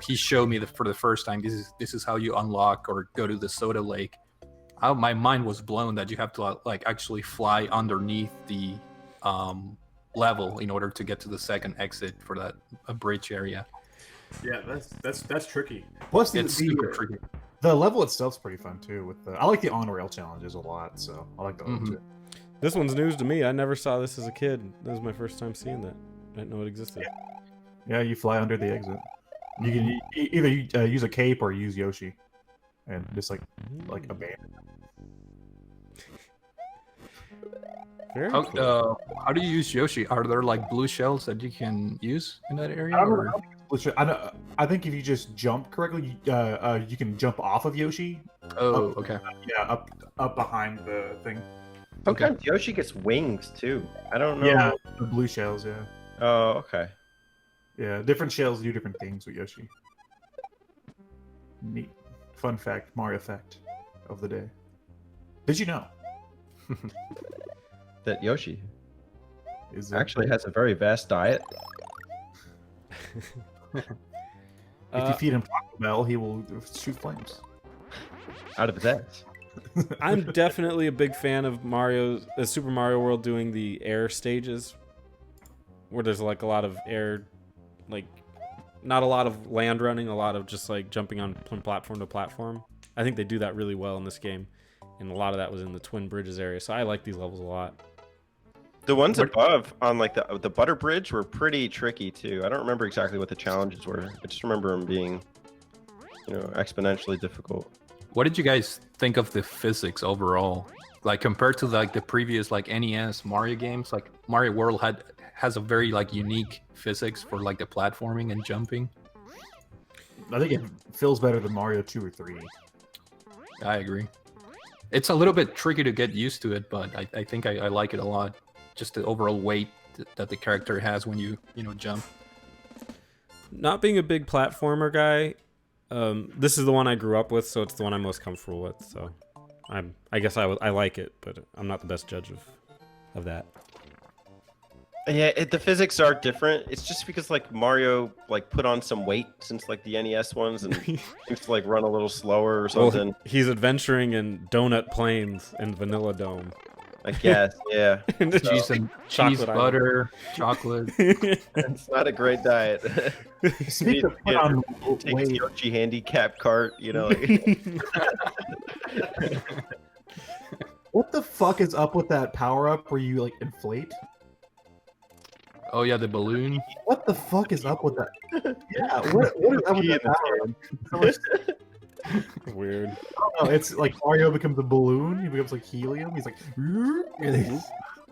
Speaker 5: He showed me for the first time this is how you unlock or go to the Soda Lake. My mind was blown that you have to like actually fly underneath the level in order to get to the second exit for that bridge area.
Speaker 4: Yeah, that's tricky. Plus,
Speaker 5: It's super tricky.
Speaker 4: the level itself's pretty fun too. I like the on rail challenges a lot, so I like those too.
Speaker 3: This one's news to me. I never saw this as a kid. This was my first time seeing that. I didn't know it existed.
Speaker 4: Yeah, you fly under the exit. You can either use a cape or use Yoshi, and just like abandon.
Speaker 3: Very cool.
Speaker 5: How do you use Yoshi? Are there like blue shells that you can use in that area?
Speaker 4: I don't
Speaker 5: or-
Speaker 4: know. I think if you just jump correctly, you can jump off of Yoshi.
Speaker 5: Oh, okay.
Speaker 4: Yeah, up behind the thing.
Speaker 2: Sometimes Yoshi gets wings too. I don't know.
Speaker 4: Yeah, the blue shells. Yeah,
Speaker 2: Oh, okay.
Speaker 4: yeah. Different shells do different things with Yoshi. Neat. Fun fact, Mario fact of the day. Did you know?
Speaker 2: That Yoshi
Speaker 4: Is
Speaker 2: actually has a very vast diet.
Speaker 4: if you feed him Taco Bell, he will shoot flames.
Speaker 2: Out of his ass.
Speaker 3: I'm definitely a big fan of Super Mario World doing the air stages, where there's like a lot of air, like not a lot of land running, a lot of just like jumping on platform to platform. I think they do that really well in this game, and a lot of that was in the Twin Bridges area. So I like these levels a lot.
Speaker 2: The ones above on like the Butter Bridge were pretty tricky too. I don't remember exactly what the challenges were. I just remember them being, exponentially difficult.
Speaker 5: What did you guys think of the physics overall? Like compared to like the previous like NES Mario games, like Mario World has a very like unique physics for like the platforming and jumping.
Speaker 4: I think it feels better than Mario 2 or 3.
Speaker 5: I agree. It's a little bit tricky to get used to it, but I think I like it a lot. Just the overall weight that the character has when you jump.
Speaker 3: Not being a big platformer guy, this is the one I grew up with, so it's the one I'm most comfortable with. So I guess I like it, but I'm not the best judge of that.
Speaker 2: Yeah, the physics are different. It's just because like Mario like put on some weight since like the NES ones and seems to like run a little slower or something.
Speaker 3: Well, he's adventuring in donut plains and Vanilla Dome.
Speaker 2: I guess, yeah.
Speaker 5: Cheese and cheese, butter, chocolate.
Speaker 2: It's not a great diet.
Speaker 4: Speak of put on
Speaker 2: Take
Speaker 4: weight.
Speaker 2: a Yoshi handicap cart, like...
Speaker 4: What the fuck is up with that power up where you like inflate?
Speaker 5: Oh yeah, the balloon.
Speaker 4: What the fuck is up with that? Yeah, what is up with that power up? So much-
Speaker 3: Weird.
Speaker 4: I don't know, it's like Mario becomes a balloon, he becomes like helium, he's like
Speaker 2: You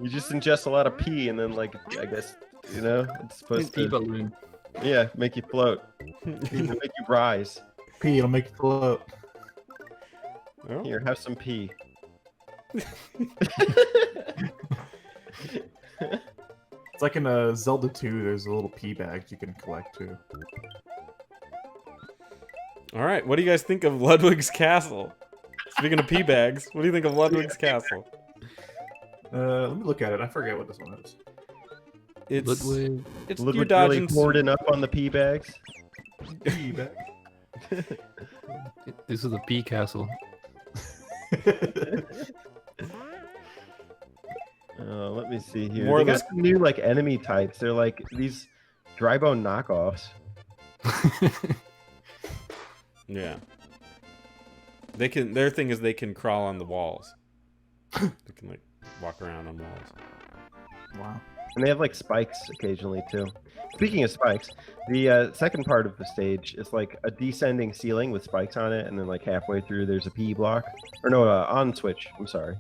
Speaker 2: just ingest a lot of pee and then like I guess it's supposed
Speaker 5: Pea
Speaker 2: to
Speaker 5: balloon.
Speaker 2: make you float. Make you rise.
Speaker 4: pee, it'll make you float.
Speaker 3: Oh.
Speaker 2: Here, have some pee.
Speaker 4: It's like in Zelda 2, there's a little pee bag you can collect too.
Speaker 3: All right, what do you guys think of Ludwig's Castle? Speaking of pea bags, what do you think of Ludwig's Castle?
Speaker 4: Let me look at it. I forget what this one is.
Speaker 3: It's
Speaker 5: Ludwig.
Speaker 3: it's
Speaker 2: Ludwig
Speaker 3: you're dodging.
Speaker 2: really hoarding up on the pee bags.
Speaker 4: Pee bag.
Speaker 5: This is the pea castle.
Speaker 2: Let me see here.
Speaker 3: More
Speaker 2: They
Speaker 3: of
Speaker 2: got
Speaker 3: this-
Speaker 2: some new like enemy types. They're like these dry bone knockoffs.
Speaker 3: Yeah. They can. Their thing is they can crawl on the walls. They can like walk around on walls.
Speaker 4: Wow.
Speaker 2: And they have like spikes occasionally too. Speaking of spikes, the second part of the stage is like a descending ceiling with spikes on it, and then like halfway through there's a P block. Or no, on switch. I'm sorry.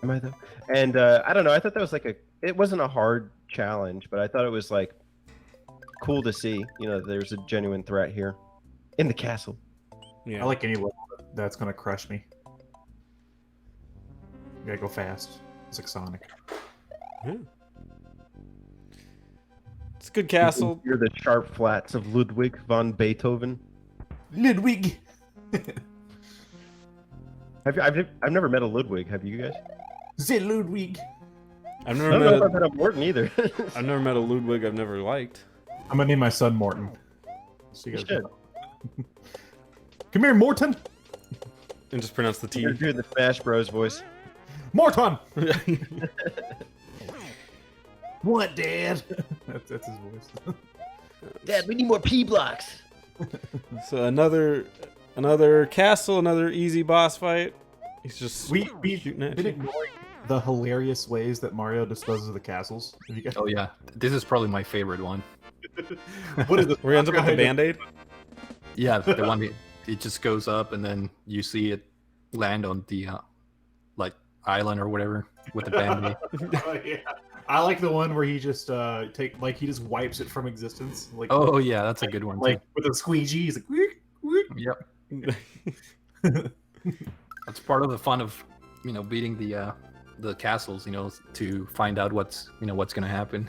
Speaker 2: Am I though? And I don't know. I thought that was like it wasn't a hard challenge, but I thought it was like cool to see. There's a genuine threat here in the castle.
Speaker 3: Yeah.
Speaker 4: I like any level that's gonna crush me. You gotta go fast. It's like Sonic.
Speaker 3: Yeah. It's a good castle.
Speaker 2: You're the sharp flats of Ludwig von Beethoven.
Speaker 4: Ludwig!
Speaker 2: I've never met a Ludwig. Have you guys?
Speaker 4: The Ludwig!
Speaker 3: I've
Speaker 2: I
Speaker 3: never
Speaker 2: don't know if
Speaker 3: met.
Speaker 2: I've met a Morton either.
Speaker 3: I've never met a Ludwig I've never liked.
Speaker 4: I'm gonna name my son Morton. So
Speaker 2: You
Speaker 4: guys
Speaker 2: should.
Speaker 4: know. Come here, Morton!
Speaker 3: And just pronounce the T.
Speaker 2: You're doing the Smash Bros voice.
Speaker 4: Morton! What, Dad? that's his voice.
Speaker 2: Dad, we need more P blocks.
Speaker 3: So another castle, another easy boss fight. He's just
Speaker 4: We've
Speaker 3: shooting at
Speaker 4: been
Speaker 3: you.
Speaker 4: ignoring the hilarious ways that Mario disposes of the castles. Have you guys...
Speaker 5: Oh yeah, this is probably my favorite one.
Speaker 4: What is this?
Speaker 3: Where he ends up with the band-aid.
Speaker 5: Yeah, the one it just goes up and then you see it land on the like island or whatever with the band-aid.
Speaker 4: Oh, yeah. I like the one where he just he just wipes it from existence. Like
Speaker 5: Oh yeah, that's a good one.
Speaker 4: like with a squeegee. He's like, "Week, week."
Speaker 5: Yep. That's part of the fun of beating the castles, to find out what's gonna happen.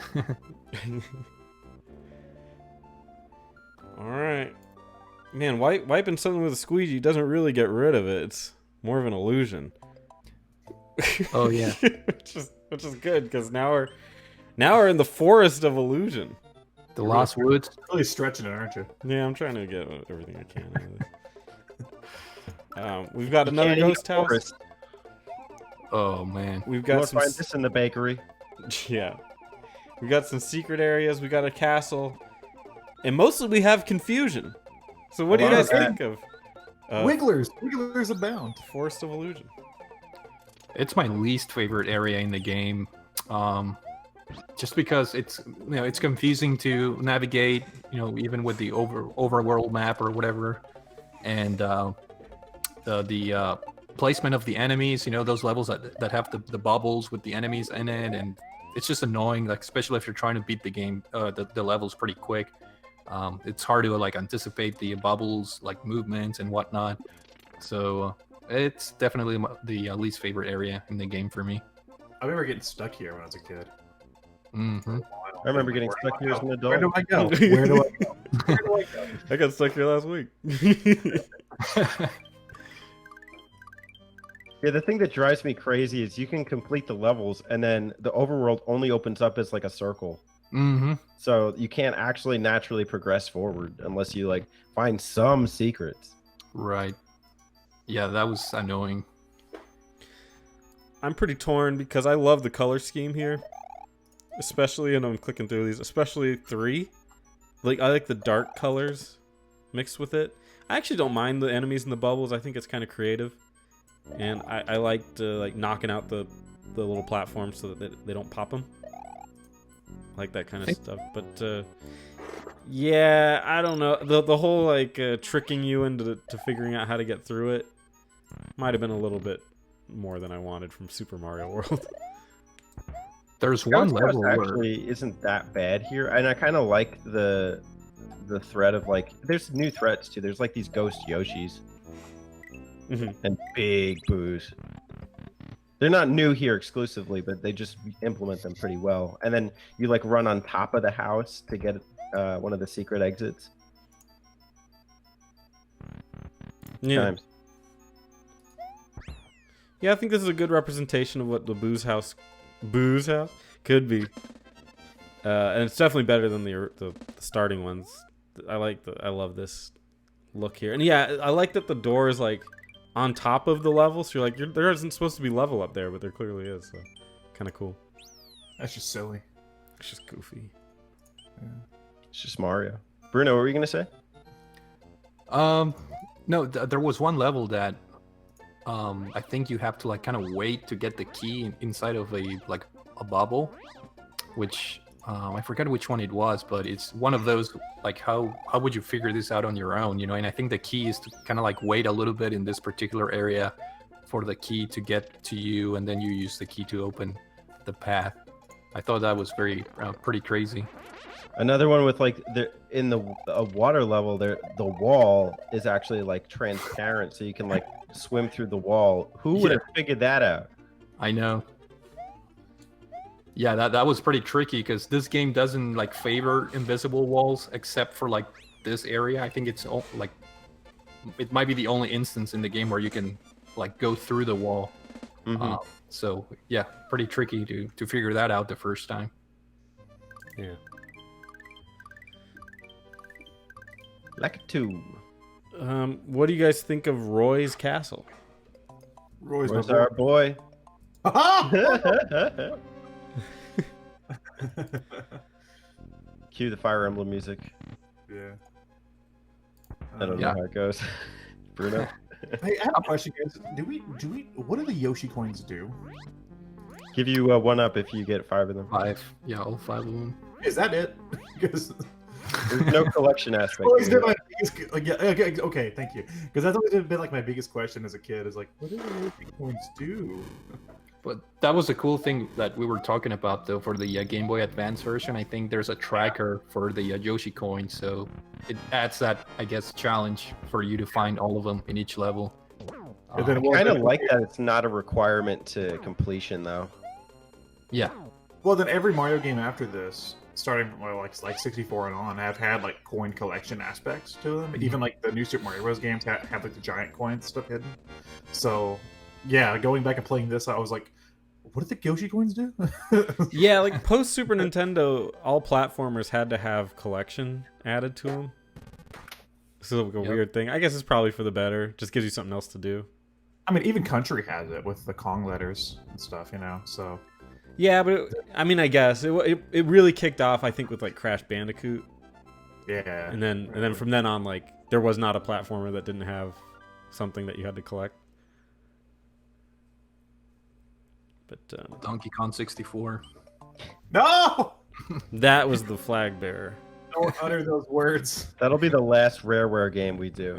Speaker 3: All right, man. Wiping something with a squeegee doesn't really get rid of it. It's more of an illusion.
Speaker 5: Oh yeah.
Speaker 3: which is good because now we're in the forest of illusion.
Speaker 5: The Lost Woods.
Speaker 4: Really stretching it, aren't you?
Speaker 3: Yeah, I'm trying to get everything I can out of this. We've got another
Speaker 2: Can't eat
Speaker 3: ghost
Speaker 2: a
Speaker 3: house.
Speaker 2: forest.
Speaker 5: Oh man.
Speaker 3: We've
Speaker 2: You
Speaker 3: got
Speaker 2: won't
Speaker 3: some.
Speaker 2: find this in the bakery.
Speaker 3: Yeah. We got some secret areas. We got a castle, and mostly we have confusion. So what do you
Speaker 2: Wow.
Speaker 3: guys think of
Speaker 4: Wigglers abound.
Speaker 3: Forest of Illusion?
Speaker 5: It's my least favorite area in the game, just because it's it's confusing to navigate. Even with the overworld map or whatever, and the placement of the enemies. Those levels that have the bubbles with the enemies in it, and it's just annoying. Like especially if you're trying to beat the game, the levels pretty quick. It's hard to anticipate the bubbles like movements and whatnot. So it's definitely the least favorite area in the game for me.
Speaker 4: I remember getting stuck here when I was a kid.
Speaker 5: Mm-hmm.
Speaker 2: I remember getting stuck here as an adult.
Speaker 4: Where do I go? Where do I go? Where do I go?
Speaker 3: I got stuck here last week.
Speaker 2: Yeah, the thing that drives me crazy is you can complete the levels and then the overworld only opens up as like a circle.
Speaker 5: Mm-hmm.
Speaker 2: So you can't actually naturally progress forward unless you like find some secrets.
Speaker 5: Right. Yeah, that was annoying.
Speaker 3: I'm pretty torn because I love the color scheme here, especially, and I'm clicking through these, especially 3. Like I like the dark colors mixed with it. I actually don't mind the enemies in the bubbles. I think it's kind of creative, and I liked like knocking out the little platforms so that they don't pop them. Like that kind of stuff. But yeah, I don't know. The whole like tricking you into figuring out how to get through it might have been a little bit more than I wanted from Super Mario World.
Speaker 5: There's one
Speaker 2: Ghost House
Speaker 5: level where
Speaker 2: actually isn't that bad here, and I kind of like the threat of like there's new threats too. There's like these ghost Yoshis and big boos. They're not new here exclusively, but they just implement them pretty well. And then you like run on top of the house to get one of the secret exits.
Speaker 3: Yeah.
Speaker 2: Times.
Speaker 3: Yeah, I think this is a good representation of what the booze house could be, and it's definitely better than the starting ones. I love this look here, and yeah, I like that the door is like on top of the level, so you're like there isn't supposed to be level up there, but there clearly is. So kind of cool.
Speaker 4: That's just silly.
Speaker 3: It's just goofy.
Speaker 2: It's just Mario. Bruno, what were you gonna say?
Speaker 5: No, there was one level that I think you have to like kind of wait to get the key inside of a bubble, which I forget which one it was, but it's one of those like how would you figure this out on your own, And I think the key is to kind of like wait a little bit in this particular area for the key to get to you, and then you use the key to open the path. I thought that was pretty crazy.
Speaker 2: Another one with like in the water level, the wall is actually like transparent, so you can like swim through the wall. Who would have figured that out?
Speaker 5: I know. Yeah, that was pretty tricky because this game doesn't like favor invisible walls except for like this area. I think it's like it might be the only instance in the game where you can like go through the wall. So yeah, pretty tricky to figure that out the first time.
Speaker 3: Yeah.
Speaker 2: Like two.
Speaker 3: What do you guys think of Roy's Castle?
Speaker 4: Roy's
Speaker 2: Where's our boy? Cue the Fire Emblem music.
Speaker 4: Yeah.
Speaker 2: I don't know
Speaker 5: Yeah.
Speaker 2: how it goes. Bruno?
Speaker 4: Hey, I have a question, guys. Do we? What do the Yoshi coins do?
Speaker 2: Give you 1 up if you get 5 of them.
Speaker 5: 5. Yeah, all 5 of them.
Speaker 4: Is that it? Because
Speaker 2: There's no collection aspect.
Speaker 4: always
Speaker 2: to
Speaker 4: been
Speaker 2: it.
Speaker 4: my biggest. Yeah, okay, thank you. Because that's always been like my biggest question as a kid. Is like, what do the Yoshi coins do?
Speaker 5: But that was a cool thing that we were talking about though for the Game Boy Advance version. I think there's a tracker for the Yoshi coin, so it adds that, I guess, challenge for you to find all of them in each level.
Speaker 4: And then
Speaker 2: I kind of like that it's not a requirement to completion, though.
Speaker 5: Yeah.
Speaker 4: Well, then every Mario game after this, starting from like 64 and on, have had like coin collection aspects to them. Even like the new Super Mario Bros. Games have like the giant coin stuff hidden. So, yeah, going back and playing this, I was like, what did the Yoshi coins do?
Speaker 3: Yeah, like post Super Nintendo, all platformers had to have collection added to them. It's like a
Speaker 5: Yep.
Speaker 3: weird thing. I guess it's probably for the better. Just gives you something else to do.
Speaker 4: I mean, even Country has it with the Kong letters and stuff, you know. So
Speaker 3: Yeah, but I guess it really kicked off. I think with like Crash Bandicoot,
Speaker 4: yeah,
Speaker 3: and then from then on, like there was not a platformer that didn't have something that you had to collect. But
Speaker 5: Donkey Kong 64.
Speaker 4: no,
Speaker 3: that was the flag bearer.
Speaker 4: don't utter those words.
Speaker 2: That'll be the last Rareware game we do.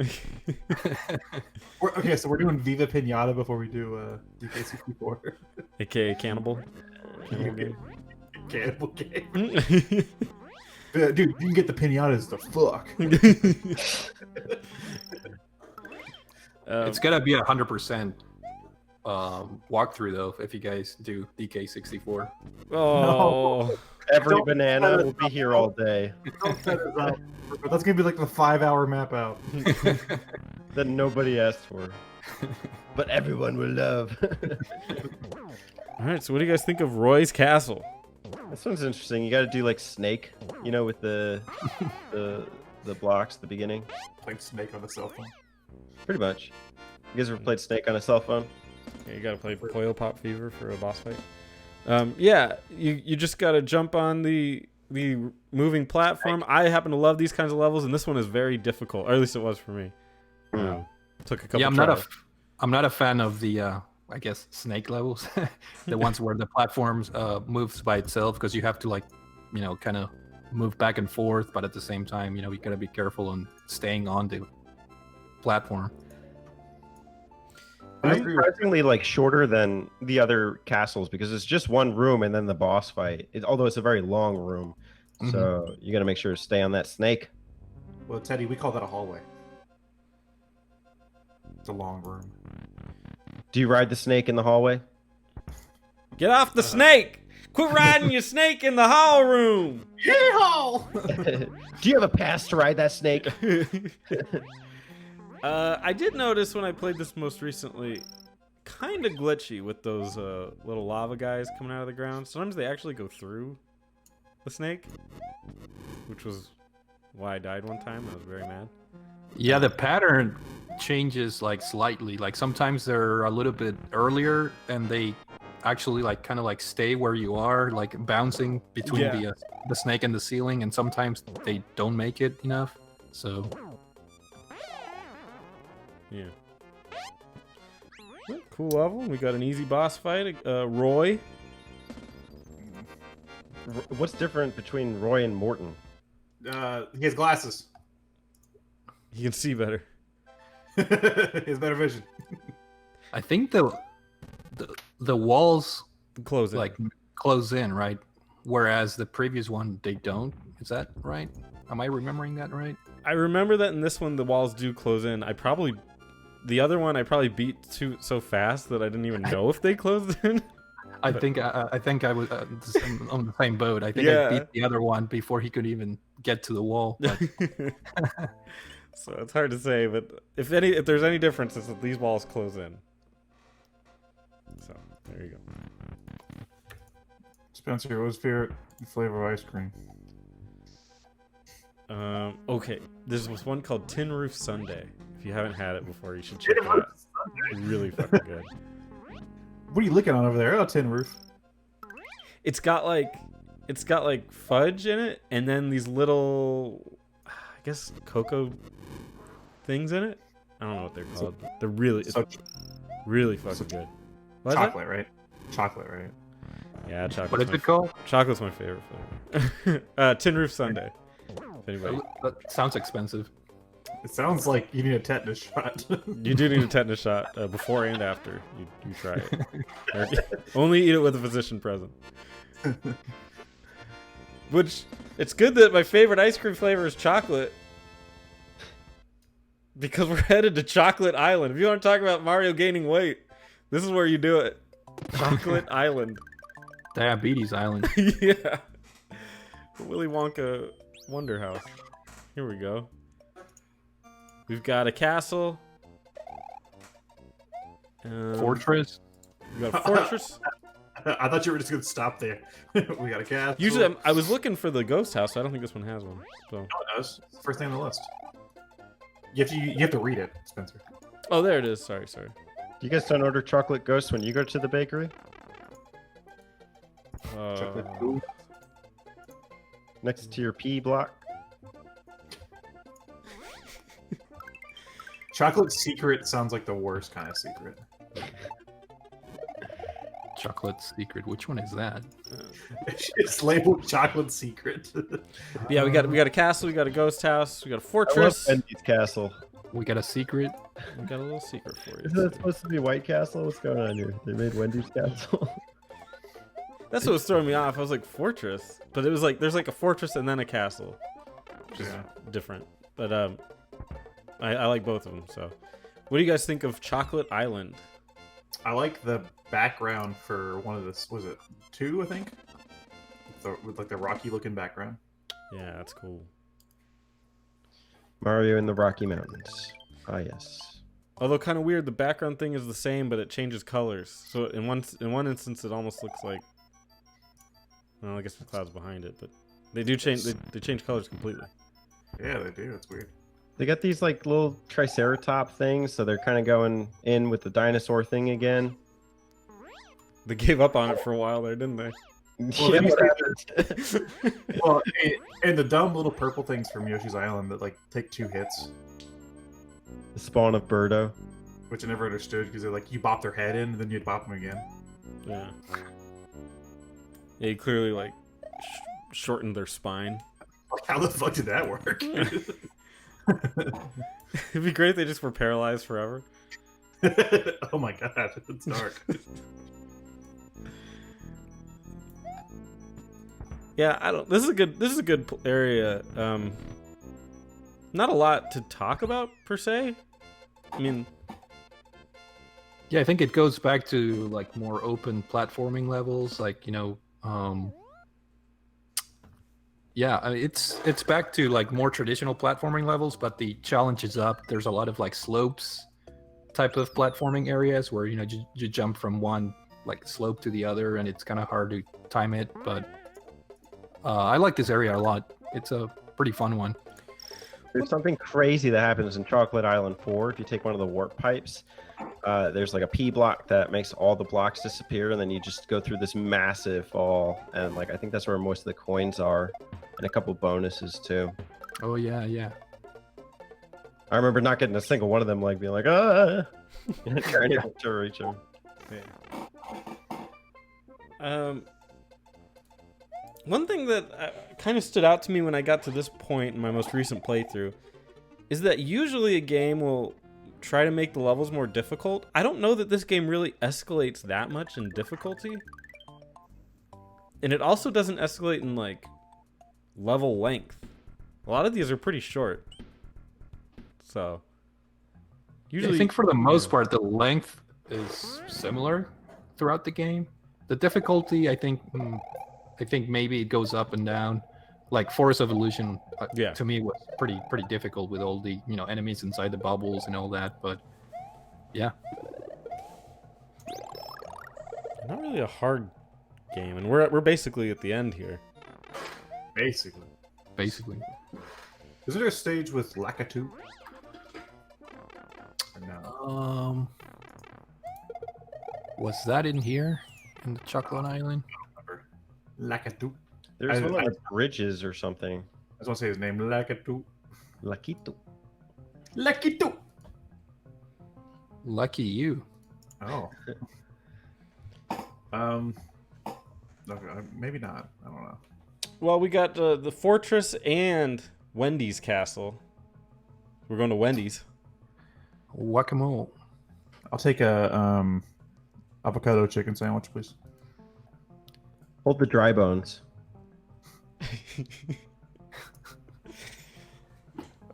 Speaker 4: Okay, so we're doing Viva Pinata before we do DK64.
Speaker 3: AKA Cannibal. Cannibal game.
Speaker 4: Cannibal game. Dude, you can get the pinatas the fuck.
Speaker 5: It's gonna be 100% walkthrough though if you guys do DK64.
Speaker 3: Oh,
Speaker 2: Every
Speaker 4: Don't
Speaker 2: banana
Speaker 4: set
Speaker 2: will
Speaker 4: us
Speaker 2: be
Speaker 4: up.
Speaker 2: here all day.
Speaker 4: Don't set us up. But that's gonna be like the 5-hour map out.
Speaker 2: That nobody asked for. But everyone will love.
Speaker 3: all right. So what do you guys think of Roy's Castle?
Speaker 2: This one's interesting. You got to do like Snake, you know, with the blocks at the beginning.
Speaker 4: Playing Snake on the cell phone.
Speaker 2: Pretty much. You guys ever played Snake on a cell phone?
Speaker 3: Yeah, you gotta play Coil Pop Fever for a boss fight. Yeah, you just gotta jump on the moving platform. I happen to love these kinds of levels, and this one is very difficult, or at least it was for me. Took a couple.
Speaker 5: Yeah,
Speaker 3: tries.
Speaker 5: I'm not a fan of the I guess snake levels, the ones where the platforms moves by itself because you have to like, you know, kind of move back and forth, but at the same time, you know, you gotta be careful on staying on the platform.
Speaker 2: It's surprisingly like shorter than the other castles because it's just one room and then the boss fight. Although it's a very long room, so you got to make sure to stay on that snake.
Speaker 4: Well, Teddy, we call that a hallway. It's a long room.
Speaker 2: Do you ride the snake in the hallway?
Speaker 3: Get off the snake! Quit riding your snake in the hall room!
Speaker 4: Yeehaw!
Speaker 2: Do you have a pass to ride that snake?
Speaker 3: I did notice when I played this most recently, kind of glitchy with those little lava guys coming out of the ground. Sometimes they actually go through the snake, which was why I died one time. I was very mad.
Speaker 5: Yeah, the pattern changes like slightly. Like sometimes they're a little bit earlier and they actually like kind of like stay where you are, like bouncing between the snake and the ceiling, and sometimes they don't make it enough. So
Speaker 3: yeah. Well, cool level. We got an easy boss fight. Roy.
Speaker 2: What's different between Roy and Morton?
Speaker 4: He has glasses.
Speaker 3: He can see better.
Speaker 4: He has better vision.
Speaker 5: I think the walls
Speaker 3: Close it.
Speaker 5: like close in, right? Whereas the previous one they don't. Is that right? Am I remembering that right?
Speaker 3: I remember that in this one the walls do close in. The other one I probably beat so fast that I didn't even know if they closed in.
Speaker 5: I think I was on the same boat. I think
Speaker 3: Yeah.
Speaker 5: I beat the other one before he could even get to the wall. But
Speaker 3: So it's hard to say, but if there's any difference, it's that these walls close in. So there you go.
Speaker 4: Spencer, what was your favorite flavor of ice cream?
Speaker 3: Okay, there's this one called Tin Roof Sundae. If you haven't had it before, you should check it out. It's really fucking good.
Speaker 4: What are you looking on over there? Oh, tin roof.
Speaker 3: It's got like fudge in it, and then these little, I guess, cocoa things in it. I don't know what they're called. They're really really fucking good. What is that?
Speaker 4: Chocolate, right? Chocolate, right?
Speaker 3: Yeah, chocolate.
Speaker 5: what is it called?
Speaker 3: Chocolate's my favorite flavor. Tin Roof Sundae. If anybody,
Speaker 5: That sounds expensive.
Speaker 4: It sounds like you need a tetanus shot.
Speaker 3: you do need a tetanus shot before and after you try it. Only eat it with a physician present. Which, it's good that my favorite ice cream flavor is chocolate. Because we're headed to Chocolate Island. If you want to talk about Mario gaining weight, this is where you do it. Chocolate Island.
Speaker 5: Diabetes Island.
Speaker 3: Yeah. Willy Wonka Wonder House. Here we go. We've got a castle.
Speaker 5: Fortress.
Speaker 3: We got a fortress.
Speaker 4: I thought you were just gonna stop there. We got a cat.
Speaker 3: Usually, I was looking for the ghost house. So I don't think this one has one. So
Speaker 4: it does. It's the first thing on the list. You have to read it, Spencer.
Speaker 3: Oh, there it is. Sorry.
Speaker 2: You guys don't order chocolate ghost when you go to the bakery?
Speaker 4: Chocolate goo.
Speaker 2: Next to your P block?
Speaker 4: Chocolate secret sounds like the worst kind of secret.
Speaker 5: Chocolate secret. Which one is that?
Speaker 4: It's labeled chocolate secret.
Speaker 3: Yeah, we got a castle. We got a ghost house. We got a
Speaker 2: I love
Speaker 3: fortress.
Speaker 2: Wendy's Castle.
Speaker 5: We got a secret.
Speaker 3: We got a little secret for you.
Speaker 2: Isn't that supposed to be White Castle? What's going on here? They made Wendy's Castle.
Speaker 3: That's what was throwing me off. I was like, fortress, but it was like there's like a fortress and then a castle, which is
Speaker 4: Yeah.
Speaker 3: different. But I like both of them. So, what do you guys think of Chocolate Island?
Speaker 4: I like the background for one of this. Was it 2? I think. With like the rocky looking background.
Speaker 3: Yeah, that's cool.
Speaker 2: Mario in the Rocky Mountains. Ah, yes.
Speaker 3: Although kind of weird, the background thing is the same, but it changes colors. So in one instance, it almost looks like. Well, I guess the clouds behind it, but they do change. They change colors completely.
Speaker 4: Yeah, they do. It's weird.
Speaker 2: They got these like little triceratop things, so they're kind of going in with the dinosaur thing again.
Speaker 3: They gave up on it for a while there, didn't they?
Speaker 4: Well,
Speaker 2: Yeah,
Speaker 4: these
Speaker 2: what
Speaker 4: things well, and the dumb little purple things from Yoshi's Island that like take 2 hits,
Speaker 2: the spawn of Birdo.
Speaker 4: which I never understood because they're like you bop their head in, and then you'd bop them again.
Speaker 3: Yeah. Yeah, you clearly like shortened their spine.
Speaker 4: Like, how the fuck did that work?
Speaker 3: It'd be great if they just were paralyzed forever.
Speaker 4: Oh my god, it's dark.
Speaker 3: Yeah, I don't. This is a good area. Not a lot to talk about per se. I mean,
Speaker 5: Yeah, I think it goes back to like more open platforming levels, like yeah, I mean, it's back to like more traditional platforming levels, but the challenge is up. There's a lot of like slopes type of platforming areas where you jump from one like slope to the other, and it's kind of hard to time it. But I like this area a lot. It's a pretty fun one.
Speaker 2: There's something crazy that happens in Chocolate Island 4. If you take one of the warp pipes, there's like a P block that makes all the blocks disappear, and then you just go through this massive fall. And like I think that's where most of the coins are, and a couple bonuses too.
Speaker 5: Oh yeah, yeah.
Speaker 2: I remember not getting a single one of them, like being like, ah, trying to reach them.
Speaker 3: One thing that kind of stood out to me when I got to this point in my most recent playthrough is that usually a game will try to make the levels more difficult. I don't know that this game really escalates that much in difficulty. And it also doesn't escalate in like level length. A lot of these are pretty short. So usually
Speaker 5: I think for the most part the length is similar throughout the game. The difficulty, I think maybe it goes up and down. Like Forest Evolution,
Speaker 3: Yeah.
Speaker 5: to me was pretty difficult with all the enemies inside the bubbles and all that. But yeah,
Speaker 3: not really a hard game, and we're basically at the end here.
Speaker 4: Basically. Is there a stage with Lakitu? Or no.
Speaker 5: Was that in here in the Chocolate Island?
Speaker 4: Lakitu.
Speaker 2: There's
Speaker 4: I-
Speaker 2: one
Speaker 4: I-
Speaker 2: like bridges or something.
Speaker 4: I just want to say his name. Lakitu.
Speaker 2: Lakitu.
Speaker 4: Lakitu.
Speaker 5: Lucky you.
Speaker 4: Oh. Okay, maybe not. I don't know.
Speaker 3: Well, we got the fortress and Wendy's castle. We're going to Wendy's.
Speaker 5: Guacamole.
Speaker 4: I'll take a avocado chicken sandwich, please.
Speaker 2: Hold the dry bones.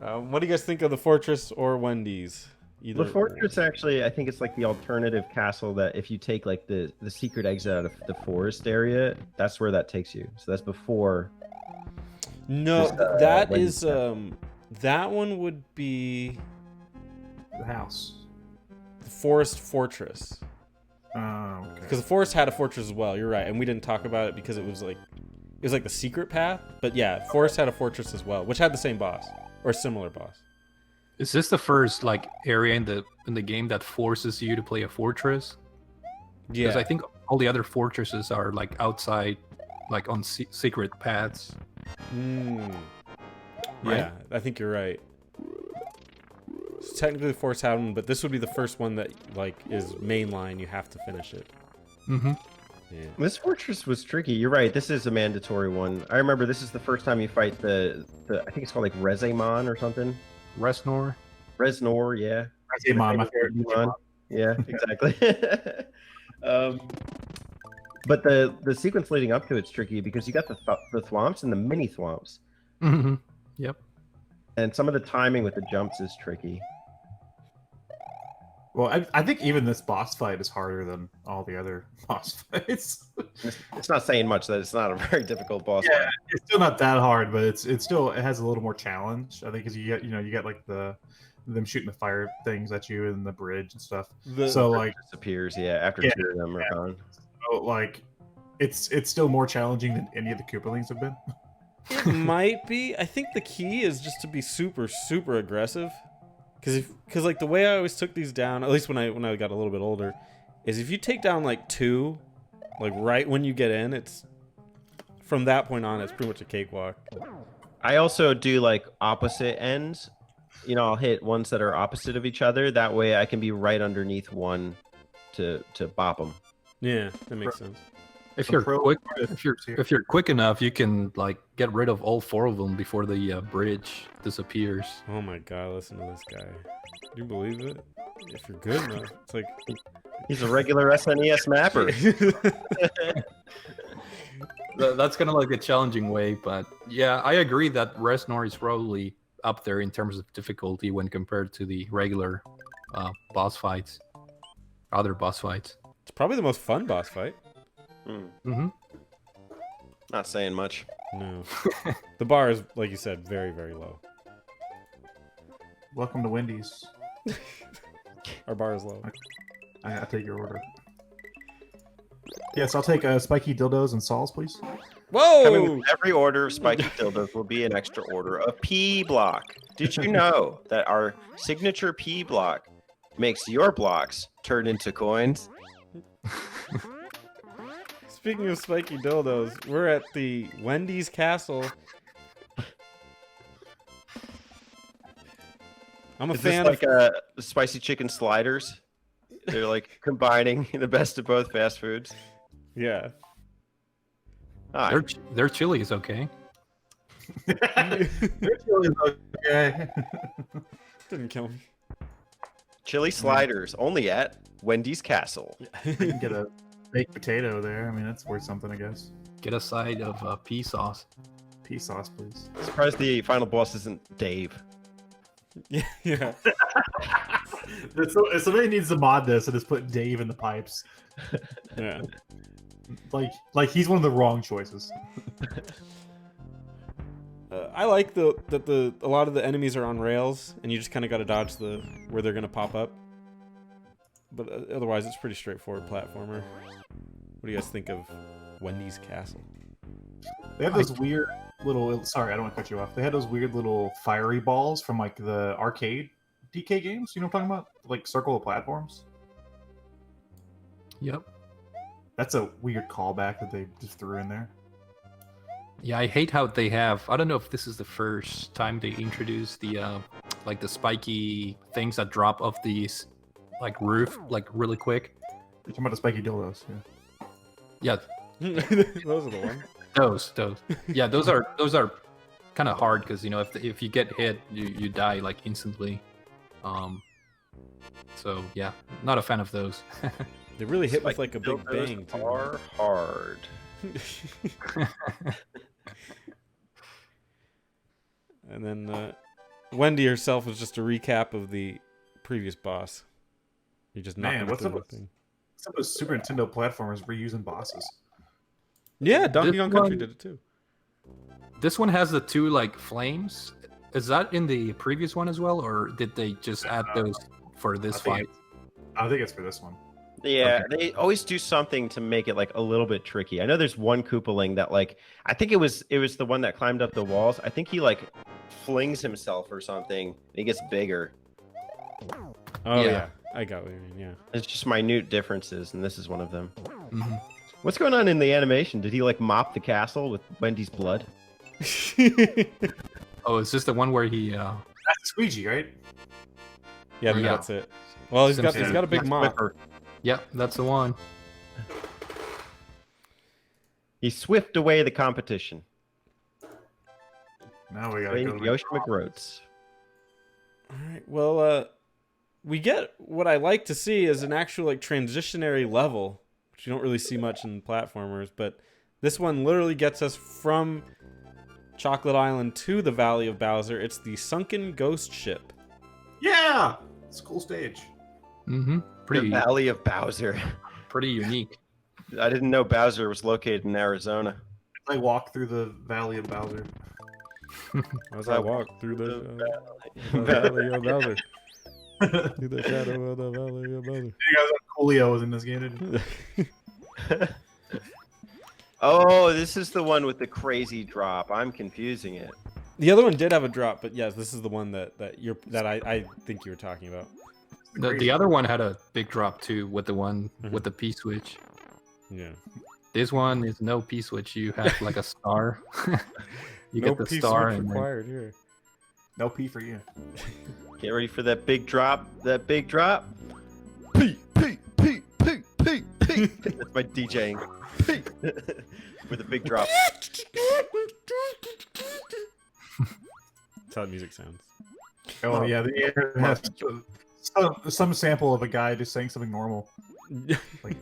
Speaker 3: What do you guys think of the fortress or Wendy's? Either.
Speaker 2: The fortress actually, I think it's like the alternative castle that if you take like the secret exit out of the forest area, that's where that takes you. So that's before.
Speaker 3: No,
Speaker 2: Just,
Speaker 3: that
Speaker 2: Wendy's
Speaker 3: is that one would be
Speaker 4: The house.
Speaker 3: the forest fortress.
Speaker 4: Oh, okay.
Speaker 3: Because the forest had a fortress as well. You're right, and we didn't talk about it because it was like the secret path. But yeah, forest had a fortress as well, which had the same boss or similar boss.
Speaker 5: Is this the first like area in the game that forces you to play a fortress? Because
Speaker 3: Yeah.
Speaker 5: I think all the other fortresses are like outside, like on secret paths.
Speaker 3: Mm.
Speaker 5: Right?
Speaker 3: Yeah, I think you're right. It's technically the fourth town, but this would be the first one that like is mainline. You have to finish it.
Speaker 5: Mm-hmm.
Speaker 3: Yeah.
Speaker 2: This fortress was tricky. You're right. This is a mandatory one. I remember this is the first time you fight the I think it's called like Rezamon or something.
Speaker 5: Resnor.
Speaker 2: Reznor, yeah.
Speaker 4: Digimon, my favorite Digimon.
Speaker 2: Yeah, exactly. But the sequence leading up to it's tricky because you got the thwomps and the mini thwomps,
Speaker 5: Mm-hmm. Yep.
Speaker 2: and some of the timing with the jumps is tricky.
Speaker 4: Well, I think even this boss fight is harder than all the other boss fights.
Speaker 2: It's not saying much that it's not a very difficult boss
Speaker 4: Yeah,
Speaker 2: fight.
Speaker 4: it's still not that hard, but it's still it has a little more challenge. I think because you get like them shooting the fire things at you in the bridge and stuff. So like
Speaker 2: Disappears, yeah, after
Speaker 4: Yeah,
Speaker 2: two of them are gone.
Speaker 4: so, like it's still more challenging than any of the Koopalings have been.
Speaker 3: It might be. I think the key is just to be super, super aggressive. Because like the way I always took these down, at least when I got a little bit older, is if you take down like two, like right when you get in, it's from that point on, it's pretty much a cakewalk.
Speaker 2: I also do like opposite ends. You know, I'll hit ones that are opposite of each other. That way I can be right underneath one to bop them.
Speaker 3: Yeah, that makes sense.
Speaker 5: If
Speaker 4: So
Speaker 5: you're
Speaker 4: pro-
Speaker 5: quick, if you're quick enough, you can like get rid of all four of them before the bridge disappears.
Speaker 3: Oh my god, listen to this guy. Do you believe it? If you're good enough, it's like.
Speaker 2: He's a regular SNES mapper.
Speaker 5: That's kind of like a challenging way, but yeah, I agree that Resnor is probably up there in terms of difficulty when compared to the regular boss fights, other boss fights.
Speaker 3: It's probably the most fun boss fight.
Speaker 5: Mm-hmm.
Speaker 2: Not saying much.
Speaker 3: No. The bar is, like you said, very, very low.
Speaker 4: Welcome to Wendy's.
Speaker 3: Our bar is low.
Speaker 4: I'll take your order. Yes, I'll take spiky dildos and saws, please.
Speaker 2: Coming
Speaker 3: Whoa!
Speaker 2: with every order of spiky dildos will be an extra order of P block. Did you know that our signature P block makes your blocks turn into coins?
Speaker 3: Speaking of spiky dildos, we're at the Wendy's Castle. I'm a
Speaker 2: Is this
Speaker 3: fan
Speaker 2: like
Speaker 3: of.
Speaker 2: spicy chicken sliders? They're like combining the best of both fast foods.
Speaker 3: Yeah.
Speaker 2: Ah,
Speaker 5: Their chili is okay.
Speaker 4: Okay.
Speaker 3: Didn't kill me.
Speaker 2: chili sliders only at Wendy's Castle.
Speaker 4: You can get a baked potato there. I mean, that's worth something, I guess.
Speaker 5: Get a side of pea sauce.
Speaker 4: Pea sauce, please.
Speaker 2: Surprised the final boss isn't Dave.
Speaker 3: Yeah. Yeah.
Speaker 4: Somebody needs to mod this and just put Dave in the pipes.
Speaker 3: Yeah.
Speaker 4: Like he's one of the wrong choices.
Speaker 3: I like that a lot of the enemies are on rails, and you just kind of got to dodge where they're gonna pop up. But otherwise, it's pretty straightforward platformer. What do you guys think of Wendy's Castle?
Speaker 4: They have those weird little. Sorry, I don't want to cut you off. They had those weird little fiery balls from like the arcade DK games. You know what I'm talking about? Like circle of platforms.
Speaker 5: Yep.
Speaker 4: That's a weird callback that they just threw in there.
Speaker 5: Yeah, I hate how they have. I don't know if this is the first time they introduced the like the spiky things that drop off these like roof like really quick.
Speaker 4: You're talking about the spiky dildos. Yeah.
Speaker 5: Yeah,
Speaker 3: Those are the ones.
Speaker 5: those. Yeah, those are kind of hard because if you get hit, you die like instantly. So yeah, not a fan of those.
Speaker 3: They really hit with
Speaker 2: Spiky
Speaker 3: like a big
Speaker 2: dildos
Speaker 3: bang too.
Speaker 2: are hard.
Speaker 3: And then Wendy herself was just a recap of the previous boss. You just knocked
Speaker 4: Man,
Speaker 3: him
Speaker 4: what's
Speaker 3: through
Speaker 4: up
Speaker 3: the
Speaker 4: with
Speaker 3: thing.
Speaker 4: some of those Super Nintendo platformers reusing bosses?
Speaker 3: Yeah, Donkey
Speaker 5: This
Speaker 3: Kong Country
Speaker 5: one-
Speaker 3: did it too.
Speaker 5: This one has the two like flames. Is that in the previous one as well, or did they just add those for this fight?
Speaker 4: I think it's for this one.
Speaker 2: Yeah, they always do something to make it like a little bit tricky. I know there's one Koopaling that like I think it was the one that climbed up the walls. I think he like flings himself or something. And he gets bigger.
Speaker 3: Oh
Speaker 5: Yeah.
Speaker 3: yeah. I got what you mean. Yeah.
Speaker 2: It's just minute differences, and this is one of them.
Speaker 5: Mhm.
Speaker 2: What's going on in the animation? Did he like mop the castle with Wendy's blood?
Speaker 5: Oh, is this the one where he?
Speaker 4: That's Squeegee, right?
Speaker 3: Yeah,
Speaker 5: Yeah.
Speaker 3: that's it. Well, he's got a big
Speaker 2: That's
Speaker 3: mop.
Speaker 2: Swiffer.
Speaker 5: Yep, that's the one.
Speaker 2: He swift away the competition.
Speaker 4: Now we gotta
Speaker 2: Playing
Speaker 4: go to
Speaker 2: Yoshi McGroats.
Speaker 3: All right. Well, we get what I like to see is an actual like transitionary level, which you don't really see much in platformers, but this one literally gets us from Chocolate Island to the Valley of Bowser. It's the Sunken Ghost Ship.
Speaker 4: Yeah, it's a cool stage.
Speaker 5: Mm-hmm.
Speaker 2: The
Speaker 5: Pretty
Speaker 2: Valley of Bowser.
Speaker 5: pretty unique.
Speaker 2: I didn't know Bowser was located in Arizona.
Speaker 4: I walk through the Valley of Bowser.
Speaker 3: As I walk through the Valley of Bowser. Through the shadow of the Valley of Bowser.
Speaker 4: You guys know Coolio was in this game, didn't you?
Speaker 2: Oh, this is the one with the crazy drop. I'm confusing it.
Speaker 3: The other one did have a drop, but yes, this is the one that I think you were talking about.
Speaker 5: The other one had a big drop too, with the one with the P switch.
Speaker 3: Yeah.
Speaker 5: This one is no P switch. You have like a star. You
Speaker 3: No
Speaker 5: get the
Speaker 3: P
Speaker 5: star
Speaker 3: switch
Speaker 5: and then-
Speaker 3: required here.
Speaker 4: No P for you.
Speaker 2: Get ready for that big drop. That big drop. P, P, P, P, P, P. That's my DJing. P. With a big drop.
Speaker 3: That's how the music sounds.
Speaker 4: Oh yeah, the air has some sample of a guy just saying something normal, like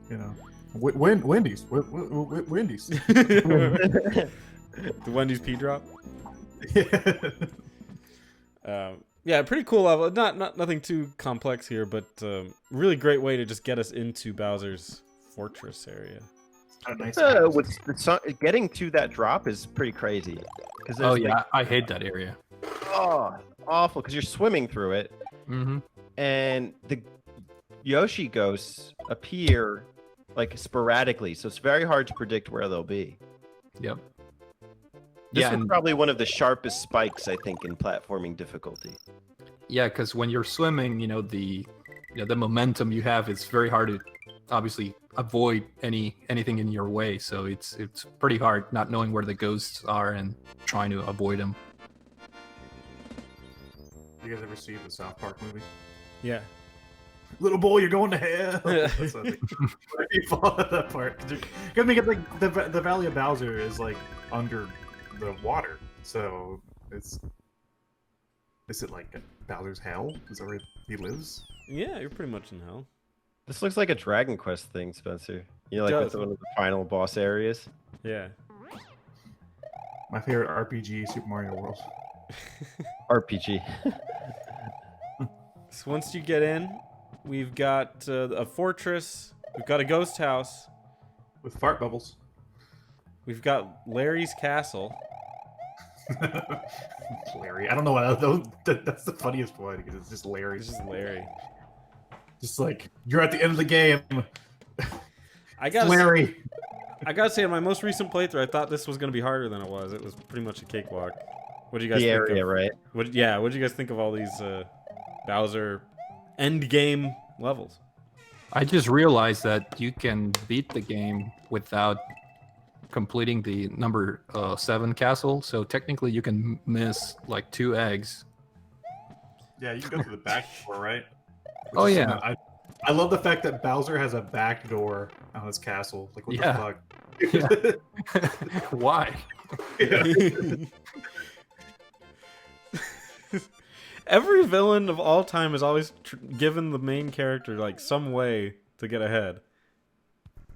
Speaker 4: you know, Wendy's, Wendy's.
Speaker 3: The Wendy's P drop. Yeah, pretty cool level. Not nothing too complex here, but really great way to just get us into Bowser's fortress area.
Speaker 4: Nice.
Speaker 2: Getting to that drop is pretty crazy.
Speaker 5: Oh yeah, I hate that area.
Speaker 2: Oh, awful! Because you're swimming through it,
Speaker 5: Mm-hmm.
Speaker 2: and the Yoshi ghosts appear like sporadically, so it's very hard to predict where they'll be.
Speaker 5: Yep.
Speaker 2: This
Speaker 5: Yeah,
Speaker 2: is
Speaker 5: and-
Speaker 2: probably one of the sharpest spikes, I think, in platforming difficulty.
Speaker 5: Yeah, because when you're swimming, the momentum you have, it's very hard to obviously avoid anything in your way. So it's pretty hard not knowing where the ghosts are and trying to avoid them.
Speaker 4: You guys ever see the South Park movie?
Speaker 3: Yeah.
Speaker 4: Little boy, you're going to hell. That's what I think. You fall at that part. I mean, like the Valley of Bowser is like under the water, so is it like Bowser's hell? Is that where he lives?
Speaker 3: Yeah, you're pretty much in hell.
Speaker 2: This looks like a Dragon Quest thing, Spencer. You know, like
Speaker 3: Does.
Speaker 2: with one of the final boss areas.
Speaker 3: Yeah.
Speaker 4: My favorite RPG, Super Mario World.
Speaker 2: RPG.
Speaker 3: So once you get in, we've got a fortress. We've got a ghost house.
Speaker 4: With fart bubbles.
Speaker 3: We've got Larry's castle.
Speaker 4: Larry. I don't know what that's the funniest one because it's just Larry.
Speaker 3: This is Larry.
Speaker 4: Just like you're at the end of the game.
Speaker 3: I gotta
Speaker 4: Larry.
Speaker 3: I gotta say, in my most recent playthrough, I thought this was gonna be harder than it was. It was pretty much a cakewalk. What do you guys
Speaker 2: The
Speaker 3: think
Speaker 2: area,
Speaker 3: of?
Speaker 2: right?
Speaker 3: What do you guys think of all these Bowser end game levels?
Speaker 5: I just realized that you can beat the game without completing the number 7 castle. So technically, you can miss like 2 eggs.
Speaker 4: Yeah, you can go through the back door, right?
Speaker 5: Oh,
Speaker 4: is
Speaker 5: yeah.
Speaker 4: something I love the fact that Bowser has a back door on his castle. Like, what
Speaker 5: Yeah.
Speaker 4: the fuck?
Speaker 5: Why?
Speaker 4: Yeah.
Speaker 3: Every villain of all time has always given the main character like some way to get ahead.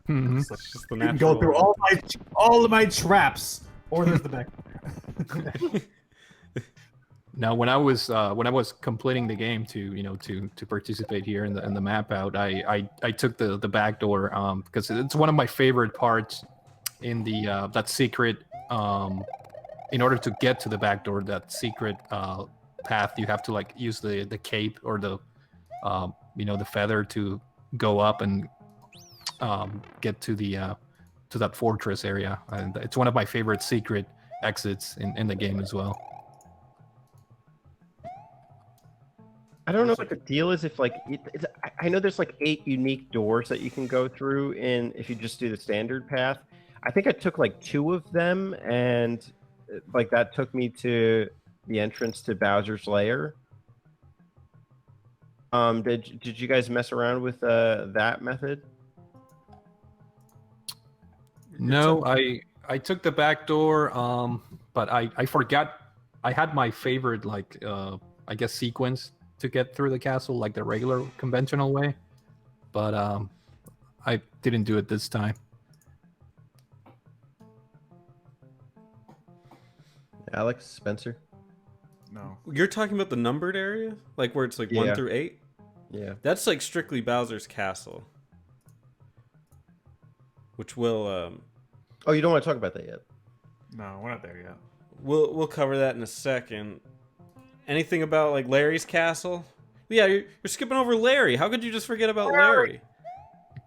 Speaker 5: Mhm.
Speaker 4: It's like,
Speaker 3: It's just the
Speaker 4: you can
Speaker 3: natural.
Speaker 4: go through all of my traps, or there's the back.
Speaker 5: Now, when I was completing the game to participate here in the map out, I took the back door because it's one of my favorite parts in the that secret. In order to get to the back door, that secret path, you have to like use the cape or the the feather to go up and get to the to that fortress area, and it's one of my favorite secret exits in the game as well.
Speaker 2: I don't know what the deal is. If like, I know there's like 8 unique doors that you can go through, in if you just do the standard path. I think I took like 2 of them, and like that took me to the entrance to Bowser's Lair. Did you guys mess around with that method?
Speaker 5: No, I took the back door, but I forgot. I had my favorite like I guess sequence to get through the castle, like the regular conventional way, but I didn't do it this time.
Speaker 2: Alex, Spencer?
Speaker 4: No.
Speaker 3: You're talking about the numbered area, like where it's like 1
Speaker 2: Yeah.
Speaker 3: through 8.
Speaker 2: Yeah.
Speaker 3: That's like strictly Bowser's Castle, which will
Speaker 2: Oh, you don't want to talk about that yet?
Speaker 4: No, we're not there yet.
Speaker 3: we'll cover that in a second. Anything about like Larry's castle? Yeah, you're skipping over Larry. How could you just forget about Larry?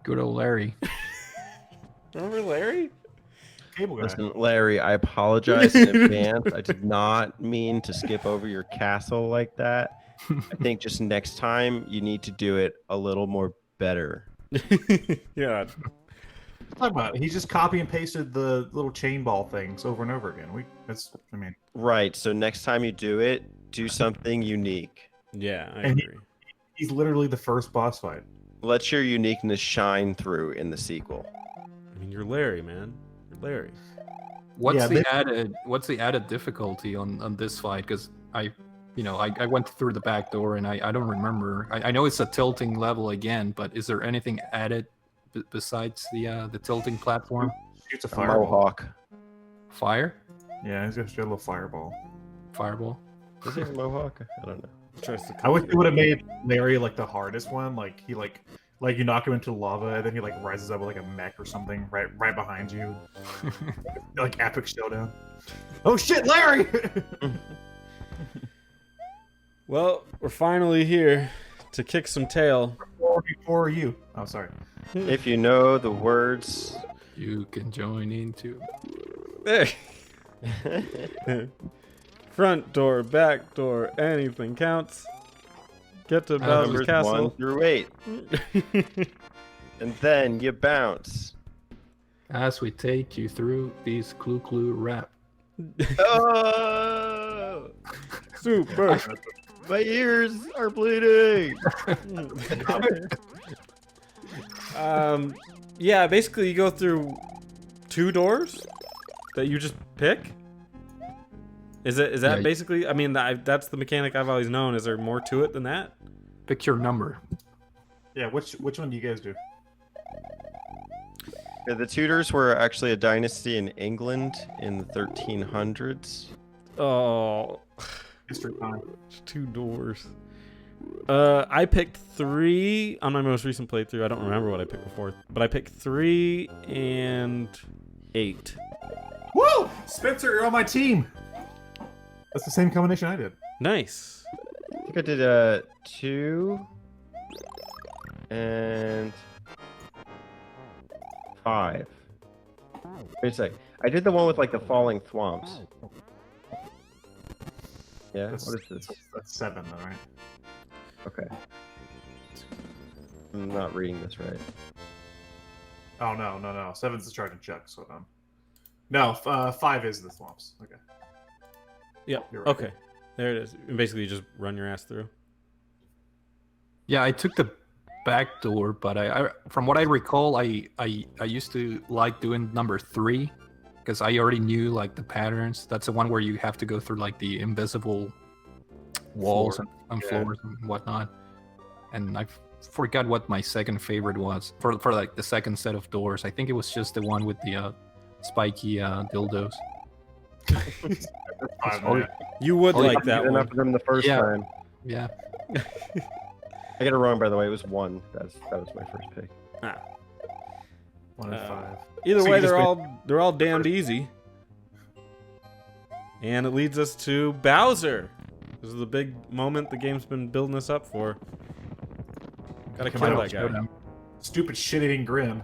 Speaker 5: Good old Larry.
Speaker 3: Remember Larry?
Speaker 4: Cable guy.
Speaker 2: Listen, Larry, I apologize in advance. I did not mean to skip over your castle like that. I think just next time you need to do it a little more better.
Speaker 3: Yeah.
Speaker 4: Talk about it. He just copy and pasted the little chain ball things over and over again. I mean,
Speaker 2: Right. So next time you do it, do something unique.
Speaker 3: Yeah, I
Speaker 4: And he-
Speaker 3: agree.
Speaker 4: he's literally the first boss fight.
Speaker 2: Let your uniqueness shine through in the sequel.
Speaker 3: I mean, you're Larry, man. You're Larry.
Speaker 5: What's
Speaker 4: Yeah,
Speaker 5: the added difficulty on this fight? Because I went through the back door and I don't remember. I know it's a tilting level again, but is there anything added besides the tilting platform?
Speaker 4: Shoots a
Speaker 2: A
Speaker 4: fireball.
Speaker 2: mohawk.
Speaker 5: Fire?
Speaker 4: Yeah, he's got a little fireball.
Speaker 5: Fireball?
Speaker 2: Is there a mohawk? I don't know.
Speaker 3: Tries to
Speaker 4: I wish they would have made Larry like the hardest one. Like he like you knock him into lava and then he like rises up with like a mech or something right behind you. Like epic showdown. Oh shit, Larry!
Speaker 3: Well, we're finally here to kick some tail.
Speaker 4: Before you. Oh, sorry.
Speaker 2: If you know the words.
Speaker 5: You can join into.
Speaker 3: Hey. Front door, back door, anything counts. Get to Bowser's
Speaker 2: Numbers
Speaker 3: castle.
Speaker 2: 1 through 8. And then you bounce.
Speaker 5: As we take you through these clue rap.
Speaker 2: Oh!
Speaker 3: Super.
Speaker 2: My ears are bleeding.
Speaker 3: Yeah, basically you go through 2 doors that you just pick. Is that
Speaker 5: Yeah.
Speaker 3: basically? I mean, that's the mechanic I've always known. Is there more to it than that?
Speaker 5: Pick your number.
Speaker 4: Yeah, which one do you guys do?
Speaker 2: Yeah, the Tudors were actually a dynasty in England in the 1300s.
Speaker 3: Oh,
Speaker 4: History time.
Speaker 3: 2 doors. I picked 3 on my most recent playthrough. I don't remember what I picked before, but I picked 3 and 8.
Speaker 4: Woo! Spencer, you're on my team. That's the same combination I did.
Speaker 3: Nice.
Speaker 2: I think I did 2 and 5. Wait a sec. I did the one with like the falling thwomps. Yeah.
Speaker 4: That's,
Speaker 2: What is this?
Speaker 4: That's 7, though, right?
Speaker 2: Okay. I'm not reading this right.
Speaker 4: Oh no. 7's the charge and chuck. So no, 5 is the swamps. Okay.
Speaker 3: Yep.
Speaker 4: You're right.
Speaker 3: Okay. There it is. And basically, you just run your ass through.
Speaker 5: Yeah, I took the back door, but I from what I recall, I used to like doing number 3 because I already knew like the patterns. That's the one where you have to go through like the invisible walls and
Speaker 4: Yeah.
Speaker 5: floors and whatnot. And I forgot what my second favorite was for like the second set of doors. I think it was just the one with the spiky dildos.
Speaker 4: That's 5,
Speaker 5: Oh,
Speaker 4: yeah.
Speaker 3: You would
Speaker 5: Oh,
Speaker 3: like
Speaker 2: I
Speaker 3: that
Speaker 2: did enough
Speaker 3: one.
Speaker 2: of them the first
Speaker 5: Yeah.
Speaker 2: time.
Speaker 5: Yeah.
Speaker 2: I got it wrong, by the way. It was 1. That was my first pick.
Speaker 4: 1 and 5.
Speaker 3: Either
Speaker 4: So you
Speaker 3: way,
Speaker 4: just
Speaker 3: they're all damned easy. And it leads us to Bowser. This is the big moment the game's been building us up for. Gotta
Speaker 4: Come
Speaker 3: kill
Speaker 4: on,
Speaker 3: that guy.
Speaker 4: Stupid shit-eating grin.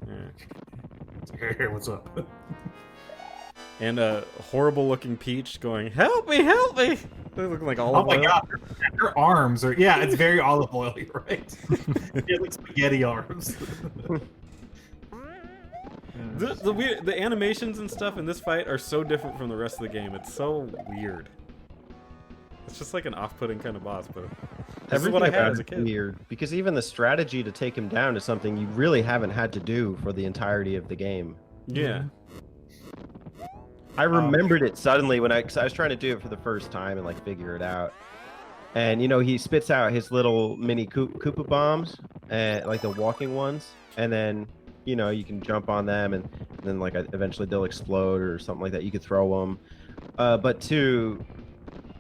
Speaker 3: Yeah.
Speaker 4: Here, what's up?
Speaker 3: And a horrible looking Peach going, "Help me, help me!" They look like
Speaker 4: Oh
Speaker 3: olive
Speaker 4: my
Speaker 3: oil.
Speaker 4: god, her arms are it's very olive oil, right? She has like spaghetti arms.
Speaker 3: The animations and stuff in this fight are so different from the rest of the game. It's so weird. It's just like an off-putting kind of boss, but this is what I had
Speaker 2: about
Speaker 3: as a
Speaker 2: it's
Speaker 3: kid.
Speaker 2: weird because even the strategy to take him down is something you really haven't had to do for the entirety of the game.
Speaker 3: Yeah.
Speaker 2: I remembered it suddenly when cause I was trying to do it for the first time and like figure it out. And he spits out his little mini Koopa bombs, and like the walking ones, and then you can jump on them, and then like eventually they'll explode or something like that. You could throw them, but to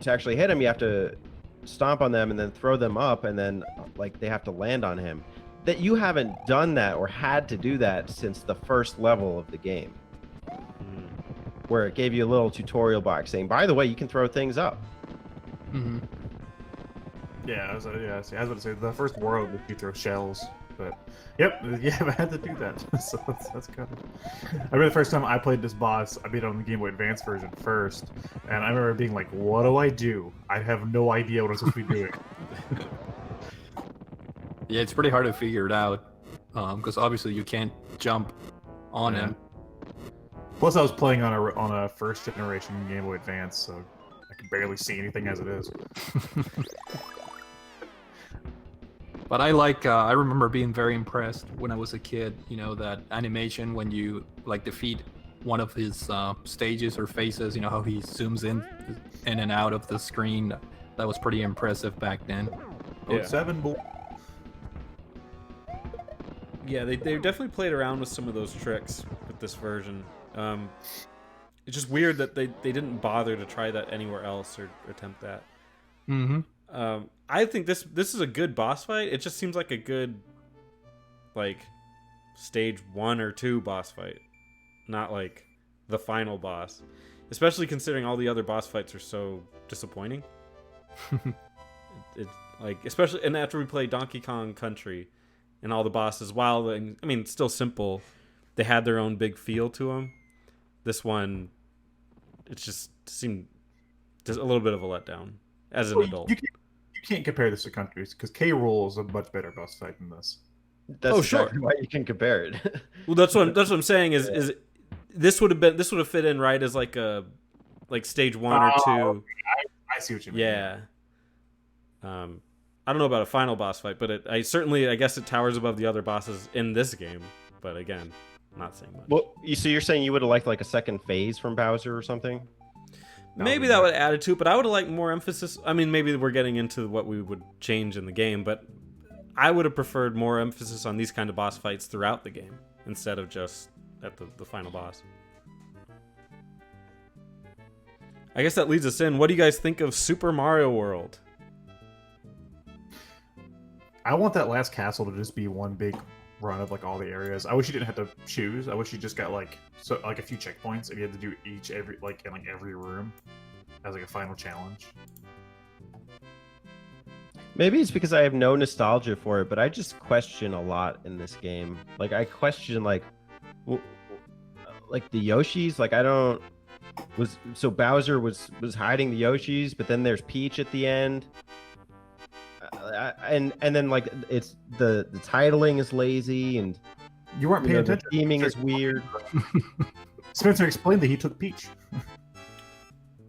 Speaker 2: actually hit him, you have to stomp on them and then throw them up, and then like they have to land on him. That you haven't done that or had to do that since the first level of the game, where it gave you a little tutorial box saying, by the way, you can throw things up.
Speaker 5: Mm-hmm.
Speaker 4: Yeah, I was about to say the first world you throw shells, but yep, yeah, I had to do that, so that's good. I remember the first time I played this boss, I beat it on the Game Boy Advance version first, and I remember being like, "What do I do? I have no idea what I'm supposed to be doing."
Speaker 5: Yeah, it's pretty hard to figure it out because obviously you can't jump on him.
Speaker 4: Plus, I was playing on a first generation Game Boy Advance, so I could barely see anything as it is.
Speaker 5: But I remember being very impressed when I was a kid, that animation when you like defeat one of his stages or phases, how he zooms in and out of the screen. That was pretty impressive back then.
Speaker 3: Yeah.
Speaker 4: 7 boy.
Speaker 3: Yeah, they definitely played around with some of those tricks with this version. It's just weird that they didn't bother to try that anywhere else or attempt that.
Speaker 5: Mm-hmm.
Speaker 3: I think this is a good boss fight. It just seems like a good, like, stage 1 or 2 boss fight, not like the final boss. Especially considering all the other boss fights are so disappointing. It's like, especially, and after we play Donkey Kong Country, and all the bosses, while still simple, they had their own big feel to them. This one, it just seemed just a little bit of a letdown as an adult.
Speaker 4: You can't compare this to Countries because K. Rool is a much better boss fight than this.
Speaker 2: That's
Speaker 3: Oh, sure.
Speaker 2: exactly why you can compare it.
Speaker 3: Well, that's what I'm saying is this would have fit in right as like stage 1 or 2.
Speaker 4: I see what you mean.
Speaker 3: Yeah. I don't know about a final boss fight, but I guess it towers above the other bosses in this game. But again, not saying much.
Speaker 2: Well, so you're saying you would have liked like a second phase from Bowser or something?
Speaker 3: Maybe that would add to it, but I would have liked more emphasis. I mean, maybe we're getting into what we would change in the game, but I would have preferred more emphasis on these kind of boss fights throughout the game instead of just at the final boss. I guess that leads us in. What do you guys think of Super Mario World?
Speaker 4: I want that last castle to just be one big run of like all the areas. I wish you didn't have to choose. I wish you just got like a few checkpoints and you had to do every room as like a final challenge.
Speaker 2: Maybe it's because I have no nostalgia for it, but I just question a lot in this game. Like I question like the Yoshis. Like Bowser was hiding the Yoshis, but then there's Peach at the end. And then like it's the titling is lazy and
Speaker 4: You weren't paying attention.
Speaker 2: The theming is weird.
Speaker 4: Spencer explained that he took Peach.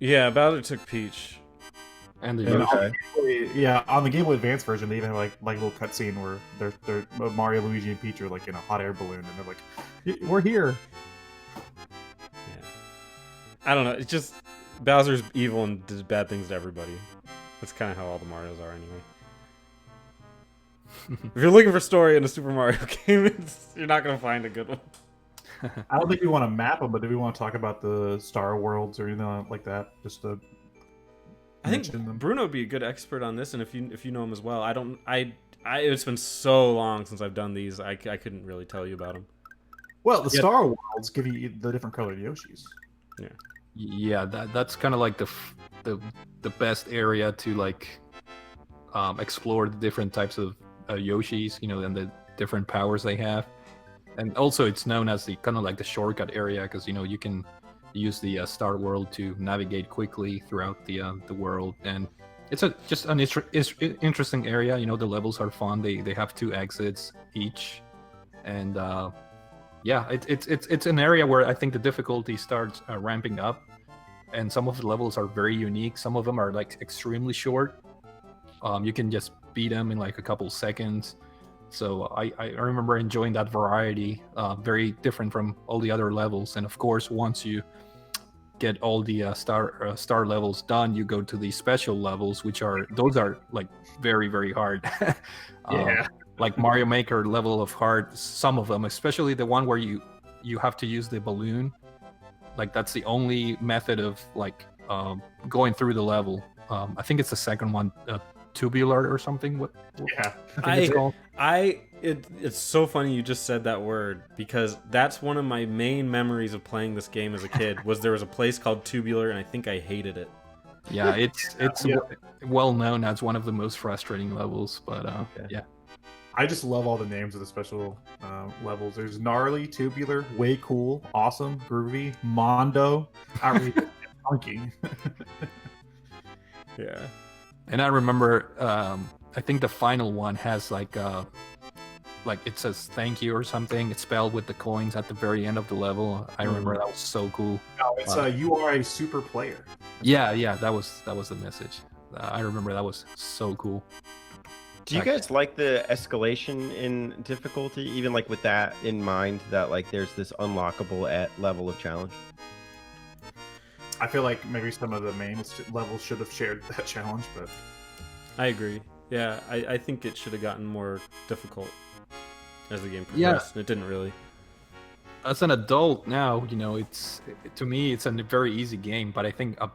Speaker 3: Yeah, Bowser took Peach.
Speaker 5: And the
Speaker 2: Okay.
Speaker 4: Yeah, on the Game Boy Advance version, they even have like a little cutscene where they're Mario, Luigi, and Peach are like in a hot air balloon, and they're like, "We're here."
Speaker 3: Yeah. I don't know. It's just Bowser's evil and does bad things to everybody. That's kind of how all the Marios are anyway. If you're looking for story in a Super Mario game, you're not going to find a good one.
Speaker 4: I don't think we want to map them, but do we want to talk about the Star Worlds or anything like that? Just to
Speaker 3: I think
Speaker 4: mention them.
Speaker 3: Bruno would be a good expert on this, and if you know him as well, it's been so long since I've done these, I couldn't really tell you about them.
Speaker 4: Well, the Star Worlds give you the different colored Yoshis.
Speaker 5: Yeah, that's kind of like the best area to like explore the different types of Yoshis, and the different powers they have. And also it's known as the kind of like the shortcut area because you can use the Star World to navigate quickly throughout the world, and it's just an interesting area. You know, the levels are fun. They have 2 exits each, and yeah, it's an area where I think the difficulty starts ramping up, and some of the levels are very unique. Some of them are like extremely short. You can just beat them in like a couple seconds. So I remember enjoying that variety, very different from all the other levels. And of course, once you get all the star levels done, you go to the special levels, those are like very, very hard.
Speaker 4: Yeah.
Speaker 5: Like Mario Maker level of hard, some of them, especially the one where you have to use the balloon. Like that's the only method of like going through the level. I think it's the second one, tubular or something. What
Speaker 4: Yeah.
Speaker 5: I think it's called.
Speaker 3: It's so funny you just said that word, because that's one of my main memories of playing this game as a kid. Was there was a place called Tubular, and I think I hated it.
Speaker 5: Yeah, it's well known as one of the most frustrating levels, but yeah.
Speaker 4: I just love all the names of the special levels. There's gnarly, tubular, way cool, awesome, groovy, mondo, outrageous, funky.
Speaker 3: Yeah.
Speaker 5: And I remember, I think the final one has like it says thank you or something. It's spelled with the coins at the very end of the level. I remember that was so cool.
Speaker 4: No, it's you are a super player.
Speaker 5: Yeah, that was the message. I remember that was so cool.
Speaker 2: Do you guys like the escalation in difficulty, even like with that in mind, that like there's this unlockable level of challenge?
Speaker 4: I feel like maybe some of the main levels should have shared that challenge, but
Speaker 3: I agree. Yeah, I think it should have gotten more difficult as the game progressed. It didn't really.
Speaker 5: As an adult now, you know, to me it's a very easy game, but I think a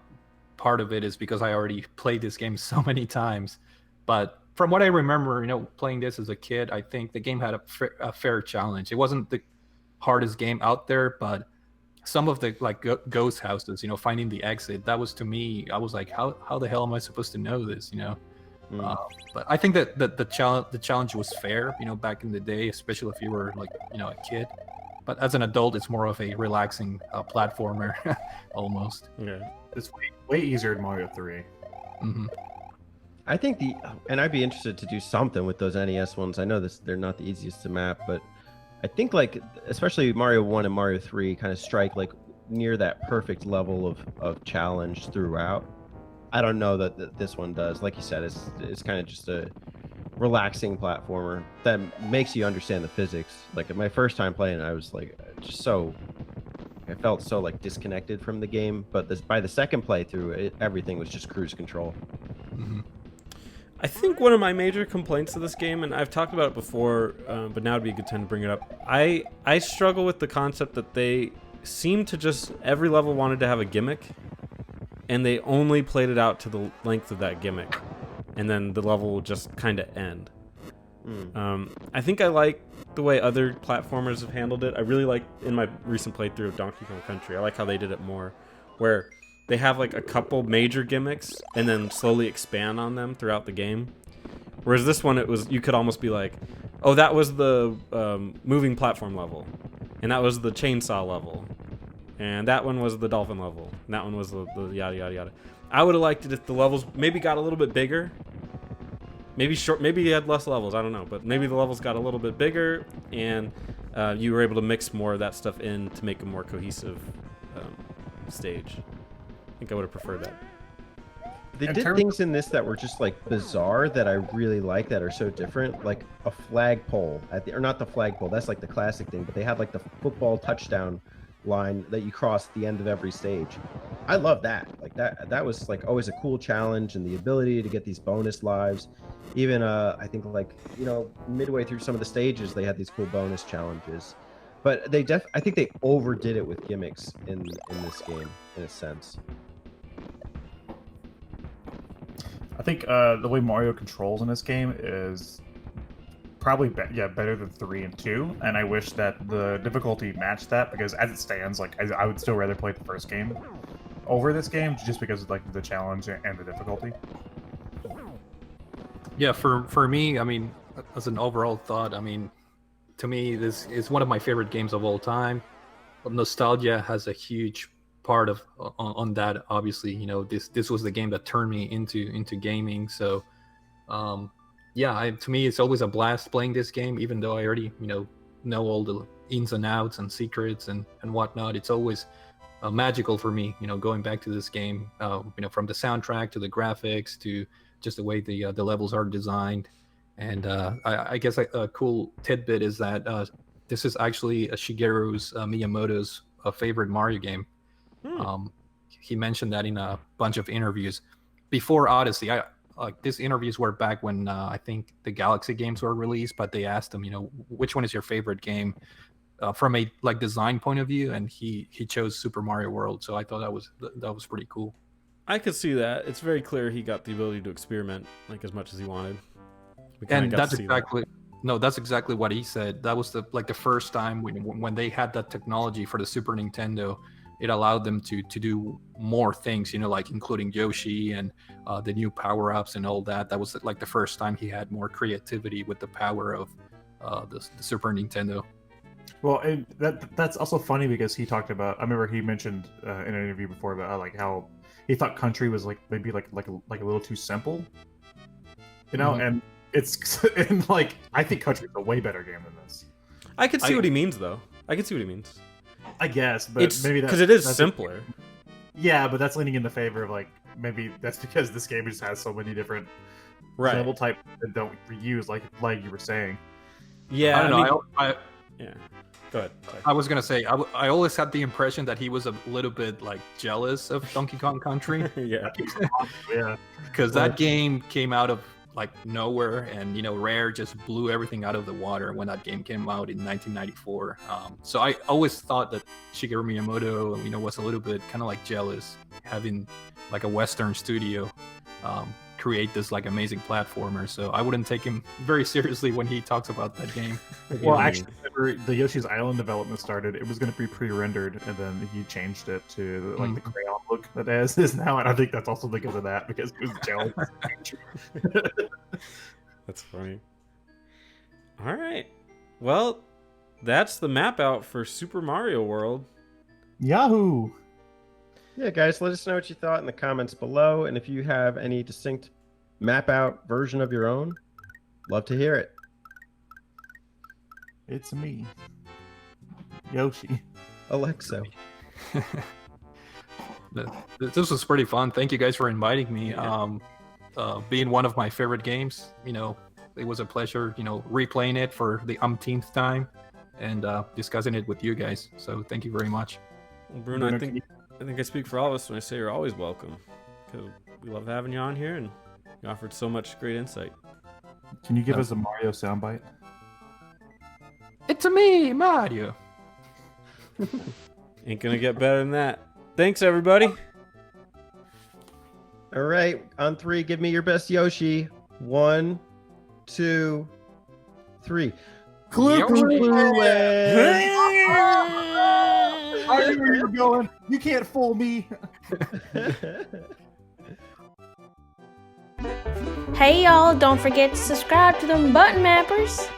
Speaker 5: part of it is because I already played this game so many times. But from what I remember, you know, playing this as a kid, I think the game had a fair challenge. It wasn't the hardest game out there, but some of the like ghost houses, you know, finding the exit, that was, to me, I was like, how the hell am I supposed to know this, you know? But I think that the challenge was fair, you know, back in the day, especially if you were like, you know, a kid. But as an adult, it's more of a relaxing platformer, almost.
Speaker 3: Yeah.
Speaker 4: it's way easier in Mario 3.
Speaker 5: Mm-hmm.
Speaker 2: I think and I'd be interested to do something with those NES ones. I know they're not the easiest to map, but I think like especially Mario 1 and Mario 3 kind of strike like near that perfect level of challenge throughout. I don't know that this one does. Like you said, it's kind of just a relaxing platformer that makes you understand the physics. Like my first time playing, I was like I felt so like disconnected from the game. But by the second playthrough, everything was just cruise control.
Speaker 5: Mm-hmm.
Speaker 3: I think one of my major complaints of this game, and I've talked about it before, but now would be a good time to bring it up. I struggle with the concept that they seem to just, every level wanted to have a gimmick, and they only played it out to the length of that gimmick, and then the level will just kind of end. I think I like the way other platformers have handled it. I really like, in my recent playthrough of Donkey Kong Country, I like how they did it more, where they have like a couple major gimmicks and then slowly expand on them throughout the game. Whereas this one, you could almost be like, oh, that was the moving platform level, and that was the chainsaw level, and that one was the dolphin level, and that one was the yada yada yada. I would have liked it if the levels maybe got a little bit bigger. Maybe you had less levels, I don't know, but maybe the levels got a little bit bigger, and you were able to mix more of that stuff in to make a more cohesive stage. I think I would have preferred that.
Speaker 2: They did things in this that were just like bizarre that I really like, that are so different, like a flagpole or not the flagpole, that's like the classic thing, but they had like the football touchdown line that you cross at the end of every stage. I love that. Like that was like always a cool challenge, and the ability to get these bonus lives. Even I think like, you know, midway through some of the stages they had these cool bonus challenges. But I think they overdid it with gimmicks in this game in a sense.
Speaker 4: I think the way Mario controls in this game is probably better than 3 and 2, and I wish that the difficulty matched that, because as it stands, like I would still rather play the first game over this game, just because of like the challenge and the difficulty.
Speaker 5: Yeah, for me, I mean, as an overall thought, I mean, to me, this is one of my favorite games of all time. Nostalgia has a huge part of on that. Obviously, this was the game that turned me into gaming. So yeah, to me it's always a blast playing this game, even though I already know all the ins and outs and secrets and whatnot. It's always magical for me, going back to this game, from the soundtrack to the graphics to just the way the levels are designed. And I guess a cool tidbit is that this is actually Shigeru's Miyamoto's favorite Mario game. He mentioned that in a bunch of interviews before Odyssey. These interviews were back when I think the Galaxy games were released, but they asked him, which one is your favorite game from a design point of view, and he chose Super Mario World. So I thought that was pretty cool.
Speaker 3: I could see that. It's very clear he got the ability to experiment as much as he wanted.
Speaker 5: And that's exactly what he said. That was the first time when they had that technology for the Super Nintendo. It allowed them to do more things, including Yoshi and the new power-ups and all that. That was the first time he had more creativity with the power of the Super Nintendo.
Speaker 4: Well, and that's also funny because he talked about. I remember he mentioned in an interview before about how he thought Country was maybe a little too simple,
Speaker 5: Mm-hmm.
Speaker 4: and it's and I think Country's a way better game than this.
Speaker 3: I could see what he means, though. I could see what he means.
Speaker 4: I guess, but maybe that's
Speaker 3: because it is
Speaker 4: that's
Speaker 3: simpler.
Speaker 4: Yeah, but that's leaning in the favor of maybe that's because this game just has so many different level types that don't reuse, like you were saying.
Speaker 3: Yeah,
Speaker 5: I don't know.
Speaker 3: Yeah. Go ahead. Sorry.
Speaker 5: I was gonna say I always had the impression that he was a little bit jealous of Donkey Kong Country.
Speaker 3: Yeah.
Speaker 4: Yeah.
Speaker 5: Because that game came out of nowhere, and Rare just blew everything out of the water when that game came out in 1994. So I always thought that Shigeru Miyamoto, was a little bit kind of jealous having a Western studio create this amazing platformer. So I wouldn't take him very seriously when he talks about that game.
Speaker 4: Well, actually, whenever the Yoshi's Island development started, it was going to be pre-rendered, and then he changed it to the crayon look that it is now, and I think that's also because of that, because he was jealous.
Speaker 3: That's funny. All right. Well, that's the map out for Super Mario World.
Speaker 4: Yahoo!
Speaker 2: Yeah, guys, let us know what you thought in the comments below, and if you have any distinct map out version of your own, love to hear it.
Speaker 4: It's me, Yoshi.
Speaker 5: This
Speaker 2: Alexa.
Speaker 5: was pretty fun. Thank you guys for inviting me. Being one of my favorite games, it was a pleasure, replaying it for the umpteenth time and discussing it with you guys. So thank you very much.
Speaker 3: Well, Bruno, I think I speak for all of us when I say you're always welcome, because we love having you on here, and you offered so much great insight.
Speaker 4: Can you give us a Mario soundbite?
Speaker 5: It's me, Mario.
Speaker 3: Ain't gonna get better than that. Thanks, everybody.
Speaker 2: All right, on 3, give me your best Yoshi. 1, 2, 3.
Speaker 4: I knew where you were going. You can't fool me.
Speaker 6: Hey y'all, don't forget to subscribe to them button mappers.